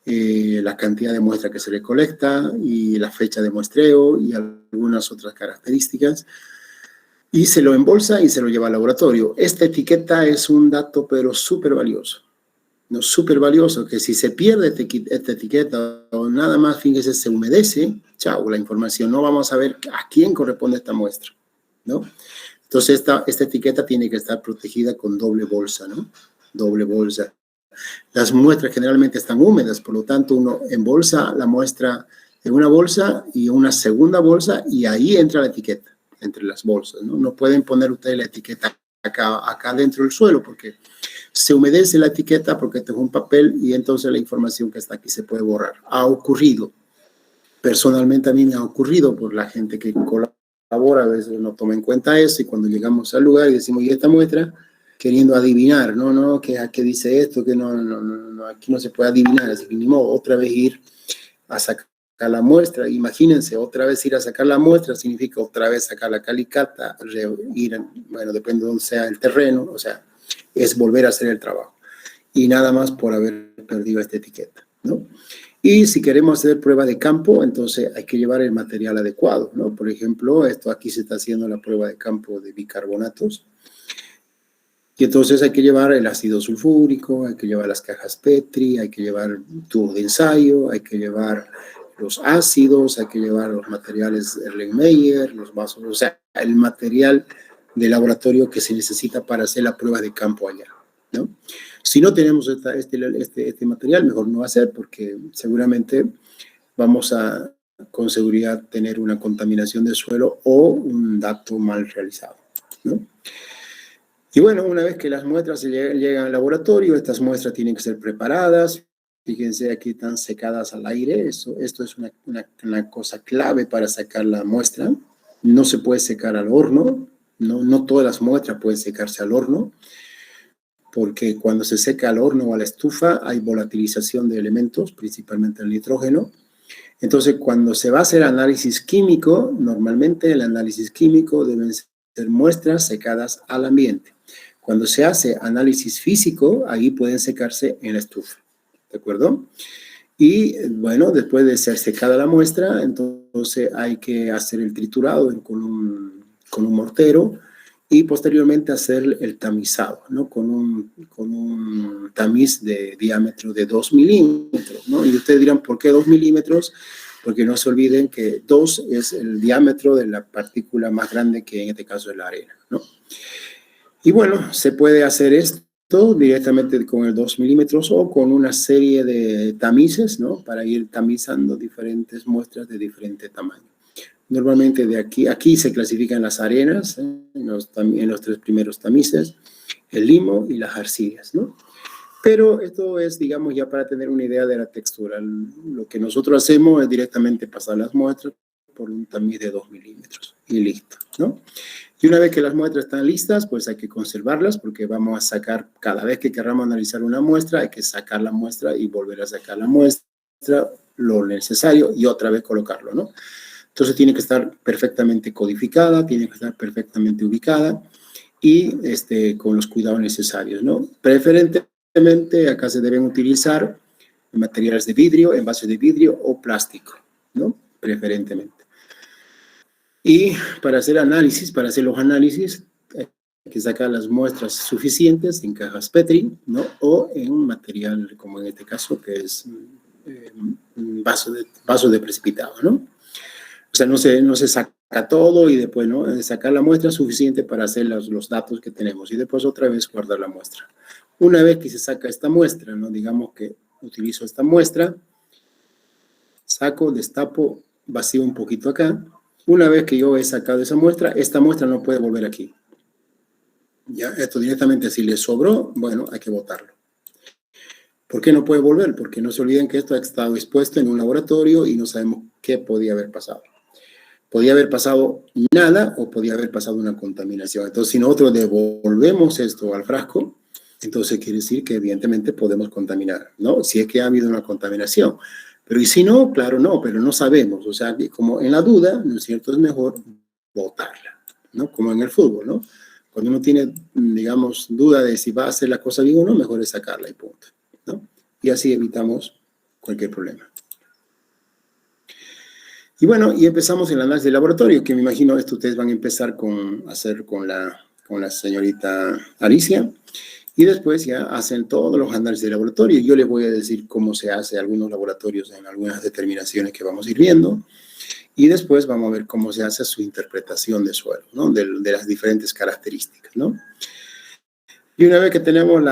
la cantidad de muestra que se recolecta y la fecha de muestreo y algunas otras características. Y se lo embolsa y se lo lleva al laboratorio. Esta etiqueta es un dato, pero súper valioso. No, súper valioso, que si se pierde esta etiqueta o nada más, fíjese, se humedece, chao, la información. No vamos a ver a quién corresponde esta muestra, ¿no? Entonces, esta etiqueta tiene que estar protegida con doble bolsa, ¿no? Doble bolsa. Las muestras generalmente están húmedas, por lo tanto, uno embolsa la muestra en una bolsa y una segunda bolsa y ahí entra la etiqueta. entre las bolsas, ¿no? No pueden poner ustedes la etiqueta acá dentro del suelo porque se humedece la etiqueta porque esto es un papel y entonces la información que está aquí se puede borrar. Ha ocurrido. Personalmente a mí me ha ocurrido por la gente que colabora, a veces no toma en cuenta eso y cuando llegamos al lugar y decimos, ¿y esta muestra? Queriendo adivinar, no, ¿qué dice esto? Que no, aquí no se puede adivinar, así que ni modo, otra vez ir a sacar la muestra. Imagínense, otra vez ir a sacar la muestra significa otra vez sacar la calicata, bueno, depende de dónde sea el terreno, o sea, es volver a hacer el trabajo. Y nada más por haber perdido esta etiqueta, ¿no? Y si queremos hacer prueba de campo, entonces hay que llevar el material adecuado, ¿no? Por ejemplo, esto aquí se está haciendo la prueba de campo de bicarbonatos. Y entonces hay que llevar el ácido sulfúrico, hay que llevar las cajas Petri, hay que llevar tubos de ensayo, hay que llevar los ácidos, hay que llevar los materiales Erlenmeyer, los vasos, o sea, el material de laboratorio que se necesita para hacer la prueba de campo allá, ¿no? Si no tenemos este material, mejor no hacer porque seguramente vamos a, con seguridad, tener una contaminación del suelo o un dato mal realizado, ¿no? Y bueno, una vez que las muestras llegan al laboratorio, estas muestras tienen que ser preparadas. Fíjense, aquí están secadas al aire. Esto es una cosa clave para sacar la muestra. No se puede secar al horno. No todas las muestras pueden secarse al horno, porque cuando se seca al horno o a la estufa hay volatilización de elementos, principalmente el nitrógeno. Entonces, cuando se va a hacer análisis químico, normalmente el análisis químico deben ser muestras secadas al ambiente. Cuando se hace análisis físico, ahí pueden secarse en la estufa, ¿de acuerdo? Y bueno, después de ser secada la muestra, entonces hay que hacer el triturado con un mortero y posteriormente hacer el tamizado, ¿no? Con un tamiz de diámetro de 2 milímetros, ¿no? Y ustedes dirán, ¿por qué 2 milímetros? Porque no se olviden que 2 es el diámetro de la partícula más grande, que en este caso es la arena, ¿no? Y bueno, se puede hacer esto directamente con el 2 milímetros o con una serie de tamices, ¿no? Para ir tamizando diferentes muestras de diferente tamaño. Normalmente de aquí se clasifican las arenas, en los 3 primeros tamices, el limo y las arcillas, ¿no? Pero esto es, digamos, ya para tener una idea de la textura. Lo que nosotros hacemos es directamente pasar las muestras por un tamiz de 2 milímetros y listo, ¿no? Y una vez que las muestras están listas, pues hay que conservarlas porque vamos a sacar, cada vez que queramos analizar una muestra, hay que sacar la muestra y volver a sacar la muestra, lo necesario, y otra vez colocarlo, ¿no? Entonces tiene que estar perfectamente codificada, tiene que estar perfectamente ubicada y con los cuidados necesarios, ¿no? Preferentemente acá se deben utilizar materiales de vidrio, envases de vidrio o plástico, ¿no? Preferentemente. Y para hacer los análisis, hay que sacar las muestras suficientes en cajas Petri, ¿no? O en un material, como en este caso, que es un vaso de precipitado, ¿no? O sea, no se saca todo y después, ¿no? Sacar la muestra suficiente para hacer los datos que tenemos y después otra vez guardar la muestra. Una vez que se saca esta muestra, ¿no? Digamos que utilizo esta muestra, saco, destapo, vacío un poquito acá. Una vez que yo he sacado esa muestra, esta muestra no puede volver aquí. Ya, esto directamente, si le sobró, bueno, hay que botarlo. ¿Por qué no puede volver? Porque no se olviden que esto ha estado expuesto en un laboratorio y no sabemos qué podía haber pasado. Podía haber pasado nada o podía haber pasado una contaminación. Entonces, si nosotros devolvemos esto al frasco, entonces quiere decir que evidentemente podemos contaminar, ¿no? Si es que ha habido una contaminación. Pero y si no, claro, no, pero no sabemos. O sea, como en la duda, ¿no es cierto? Es mejor botarla, ¿no? Como en el fútbol, ¿no? Cuando uno tiene, digamos, duda de si va a hacer la cosa bien o no, mejor es sacarla y punto, ¿no? Y así evitamos cualquier problema. Y bueno, y empezamos el análisis de laboratorio, que me imagino esto ustedes van a empezar a hacer con la señorita Alicia. Y después ya hacen todos los análisis de laboratorio. Yo les voy a decir cómo se hace algunos laboratorios en algunas determinaciones que vamos a ir viendo. Y después vamos a ver cómo se hace su interpretación de suelo, ¿no? De las diferentes características, ¿no? Y una vez que tenemos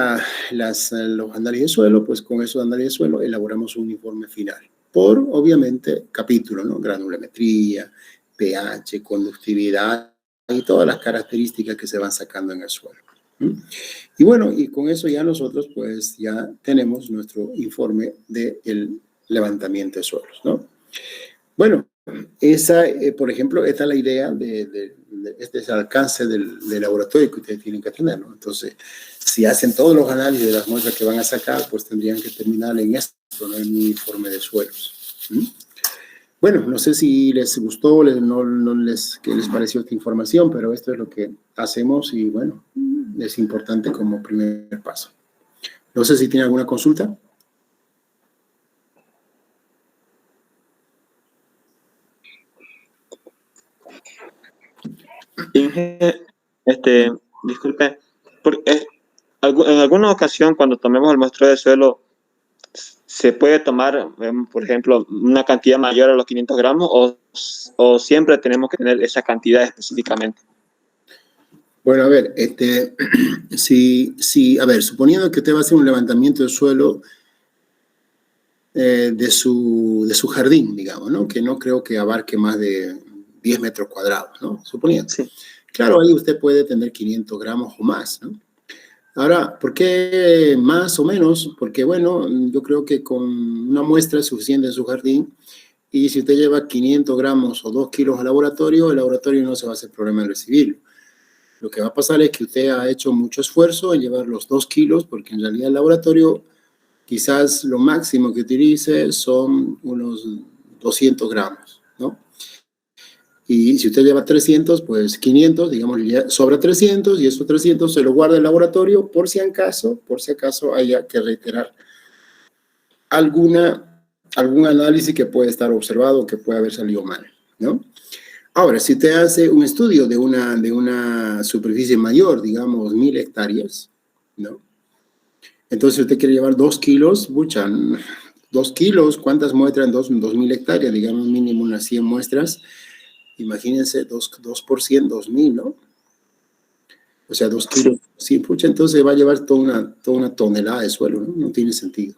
los análisis de suelo, pues con esos análisis de suelo elaboramos un informe final. Por, obviamente, capítulo, ¿no? Granulometría, pH, conductividad y todas las características que se van sacando en el suelo. Y bueno, y con eso ya nosotros pues ya tenemos nuestro informe del levantamiento de suelos, ¿no? Bueno, esa, por ejemplo, esta es la idea este es el alcance del laboratorio que ustedes tienen que tener, ¿no? Entonces, si hacen todos los análisis de las muestras que van a sacar, pues tendrían que terminar en esto, ¿no? En un informe de suelos. Bueno, no sé si les gustó, qué les pareció esta información, pero esto es lo que hacemos y bueno, es importante como primer paso. No sé si tiene alguna consulta. Disculpe, porque en alguna ocasión cuando tomemos el muestreo de suelo, ¿se puede tomar, por ejemplo, una cantidad mayor a los 500 gramos o siempre tenemos que tener esa cantidad específicamente? Bueno, a ver, a ver, suponiendo que usted va a hacer un levantamiento de suelo de su jardín, digamos, ¿no? Que no creo que abarque más de 10 metros cuadrados, ¿no? Suponiendo. Sí. Claro, ahí usted puede tener 500 gramos o más, ¿no? Ahora, ¿por qué más o menos? Porque, bueno, yo creo que con una muestra es suficiente en su jardín y si usted lleva 500 gramos o 2 kilos al laboratorio, el laboratorio no se va a hacer problema en recibirlo. Lo que va a pasar es que usted ha hecho mucho esfuerzo en llevar los 2 kilos, porque en realidad el laboratorio quizás lo máximo que utilice son unos 200 gramos, ¿no? Y si usted lleva 300, pues 500, digamos, sobra 300 y esos 300 se lo guarda el laboratorio por si acaso haya que reiterar algún análisis que puede estar observado o que puede haber salido mal, ¿no? Ahora, si usted hace un estudio de una superficie mayor, digamos 1000 hectáreas, ¿no? Entonces usted quiere llevar 2 kilos, buchan, 2 kilos, ¿cuántas muestras en 2000 hectáreas? Digamos mínimo unas 100 muestras. Imagínense 2 por 100, 2000, ¿no? O sea, 2 kilos. Sí, pucha, entonces va a llevar toda una tonelada de suelo, ¿no? No tiene sentido.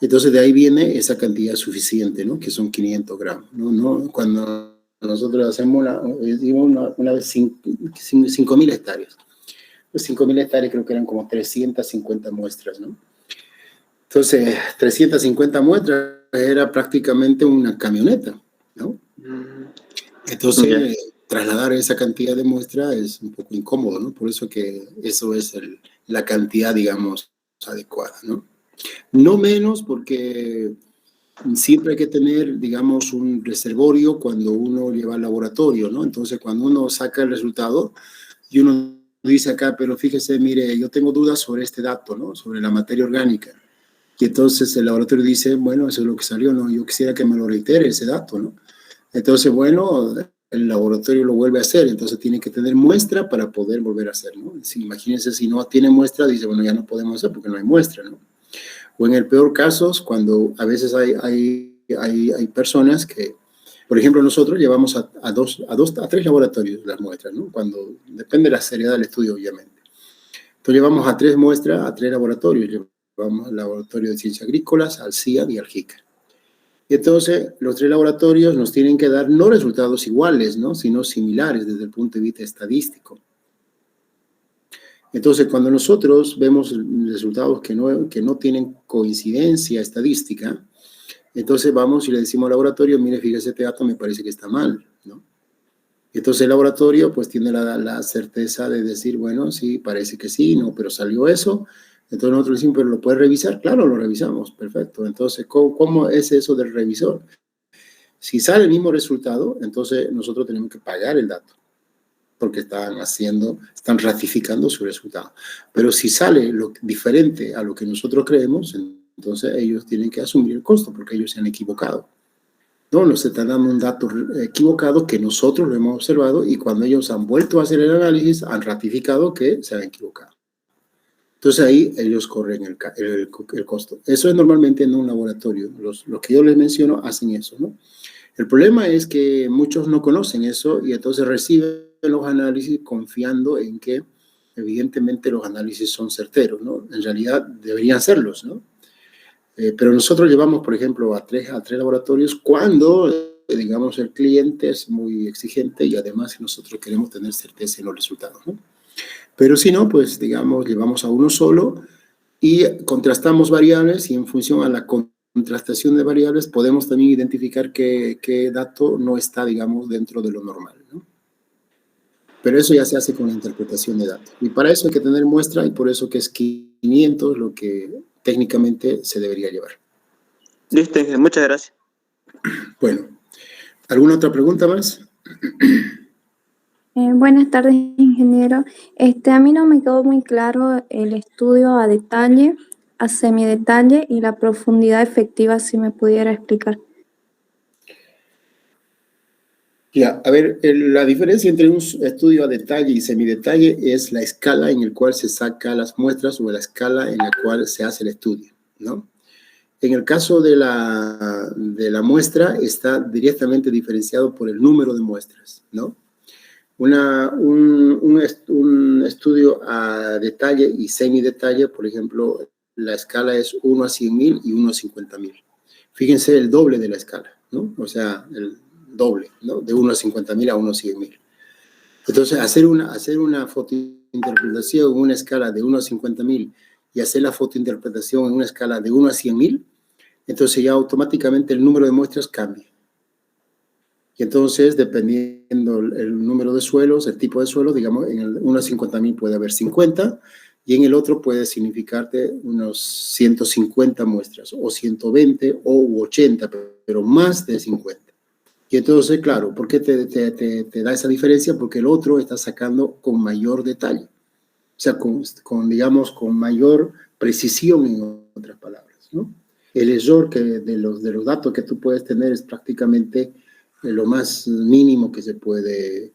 Entonces de ahí viene esa cantidad suficiente, ¿no? Que son 500 gramos, ¿no? Cuando nosotros hacemos una vez 5.000 hectáreas. Pues 5.000 hectáreas creo que eran como 350 muestras, ¿no? Entonces, 350 muestras era prácticamente una camioneta, ¿no? Entonces, trasladar esa cantidad de muestras es un poco incómodo, ¿no? Por eso que eso es la cantidad, digamos, adecuada, ¿no? No menos porque siempre hay que tener, digamos, un reservorio cuando uno lleva al laboratorio, ¿no? Entonces, cuando uno saca el resultado y uno dice acá, pero fíjese, mire, yo tengo dudas sobre este dato, ¿no? Sobre la materia orgánica. Y entonces el laboratorio dice, bueno, eso es lo que salió, ¿no? Yo quisiera que me lo reitere ese dato, ¿no? Entonces, bueno, el laboratorio lo vuelve a hacer, entonces tiene que tener muestra para poder volver a hacer, ¿no? Si, imagínense, si no tiene muestra, dice, bueno, ya no podemos hacer porque no hay muestra, ¿no? O en el peor caso, cuando a veces hay personas que, por ejemplo, nosotros llevamos a 3 laboratorios las muestras, ¿no? Cuando, depende de la seriedad del estudio, obviamente. Entonces llevamos a 3 muestras, a 3 laboratorios, llevamos al laboratorio de ciencias agrícolas, al CIAD y al JICA. Y entonces los 3 laboratorios nos tienen que dar no resultados iguales, ¿no? Sino similares desde el punto de vista estadístico. Entonces, cuando nosotros vemos resultados que no tienen coincidencia estadística, entonces vamos y le decimos al laboratorio, mire, fíjese, este dato me parece que está mal, ¿no? Entonces el laboratorio pues tiene la certeza de decir, bueno, sí, parece que sí, no, pero salió eso. Entonces nosotros decimos, pero ¿lo puede revisar? Claro, lo revisamos, perfecto. Entonces, ¿cómo es eso del revisor? Si sale el mismo resultado, entonces nosotros tenemos que pagar el dato, porque están ratificando su resultado. Pero si sale diferente a lo que nosotros creemos, entonces ellos tienen que asumir el costo, porque ellos se han equivocado. No, nos están dando un dato equivocado que nosotros lo hemos observado y cuando ellos han vuelto a hacer el análisis han ratificado que se han equivocado. Entonces ahí ellos corren el costo. Eso es normalmente en un laboratorio. Los que yo les menciono hacen eso, ¿no? El problema es que muchos no conocen eso y entonces reciben los análisis confiando en que evidentemente los análisis son certeros, ¿no? En realidad deberían serlos, ¿no? Pero nosotros llevamos, por ejemplo, a tres laboratorios cuando digamos, el cliente es muy exigente y además nosotros queremos tener certeza en los resultados, ¿no? Pero si no, pues, digamos, llevamos a uno solo y contrastamos variables y en función a la contrastación de variables podemos también identificar qué dato no está, digamos, dentro de lo normal, ¿no? Pero eso ya se hace con la interpretación de datos. Y para eso hay que tener muestra y por eso que es 500 lo que técnicamente se debería llevar. Listo, muchas gracias. Bueno, ¿alguna otra pregunta más? Buenas tardes, ingeniero. A mí no me quedó muy claro el estudio a detalle, a semidetalle y la profundidad efectiva, si me pudiera explicar. Ya, a ver, la diferencia entre un estudio a detalle y semidetalle es la escala en la cual se saca las muestras o la escala en la cual se hace el estudio, ¿no? En el caso de la muestra está directamente diferenciado por el número de muestras, ¿no? Un estudio a detalle y semidetalle, por ejemplo, la escala es 1 a 100.000 y 1 a 50.000. Fíjense el doble de la escala, ¿no? O sea, el doble, ¿no? De 1 a 50.000 a 1 a 100.000. Entonces, hacer una fotointerpretación en una escala de 1 a 50.000 y hacer la fotointerpretación en una escala de 1 a 100.000, entonces ya automáticamente el número de muestras cambia. Y entonces, dependiendo el número de suelos, el tipo de suelo, digamos, en el 1 a 50.000 puede haber 50 y en el otro puede significarte unos 150 muestras o 120 o 80, pero más de 50. Y entonces, claro, ¿por qué te da esa diferencia? Porque el otro está sacando con mayor detalle. O sea, digamos, con mayor precisión, en otras palabras, ¿no? El error de los datos que tú puedes tener es prácticamente lo más mínimo que se puede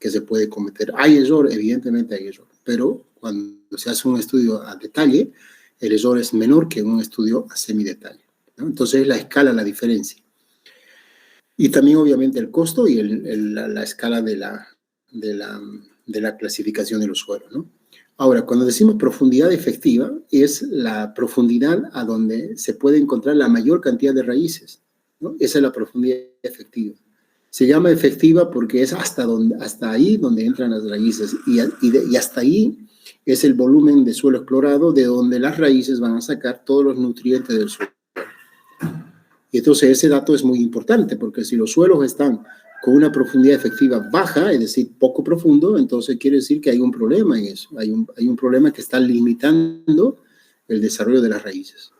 cometer. ¿Hay error? Evidentemente hay error, pero cuando se hace un estudio a detalle, el error es menor que un estudio a semidetalle, ¿no? Entonces, la escala la diferencia. Y también, obviamente, el costo y la escala de la clasificación de los suelos, ¿no? Ahora, cuando decimos profundidad efectiva, es la profundidad a donde se puede encontrar la mayor cantidad de raíces, ¿no? Esa es la profundidad efectiva. Se llama efectiva porque es hasta ahí donde entran las raíces y hasta ahí es el volumen de suelo explorado de donde las raíces van a sacar todos los nutrientes del suelo. Y entonces ese dato es muy importante porque si los suelos están con una profundidad efectiva baja, es decir, poco profundo, entonces quiere decir que hay un problema en eso. Hay un problema que está limitando el desarrollo de las raíces.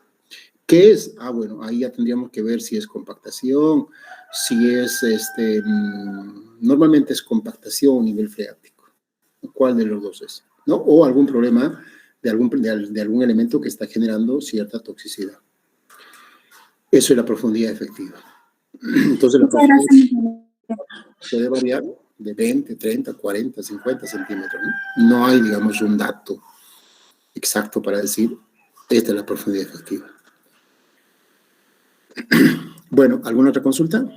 ¿Qué es? Bueno, ahí ya tendríamos que ver si es compactación, si es, normalmente es compactación o nivel freático. ¿Cuál de los dos es? ¿No? O algún problema de algún elemento que está generando cierta toxicidad. Eso es la profundidad efectiva. Entonces, la profundidad puede variar de 20, 30, 40, 50 centímetros, ¿no? No hay, digamos, un dato exacto para decir, esta es la profundidad efectiva. Bueno, ¿alguna otra consulta?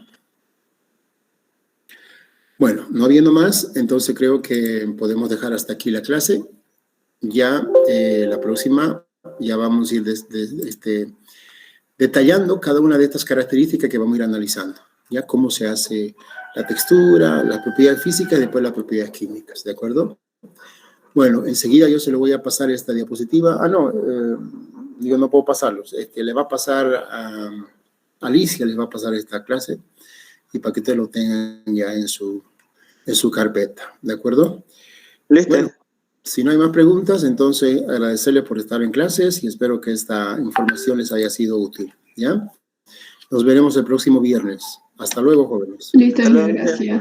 Bueno, no habiendo más, entonces creo que podemos dejar hasta aquí la clase. Ya la próxima, ya vamos a ir detallando cada una de estas características que vamos a ir analizando. Ya cómo se hace la textura, las propiedades físicas y después las propiedades químicas, ¿de acuerdo? Bueno, enseguida yo se lo voy a pasar esta diapositiva. Digo, no puedo pasarlos. Le va a pasar a Alicia, les va a pasar esta clase y para que ustedes lo tengan ya en su carpeta, ¿de acuerdo? Listo. Bueno, si no hay más preguntas, entonces agradecerles por estar en clases y espero que esta información les haya sido útil, ¿ya? Nos veremos el próximo viernes. Hasta luego, jóvenes. Listo, gracias.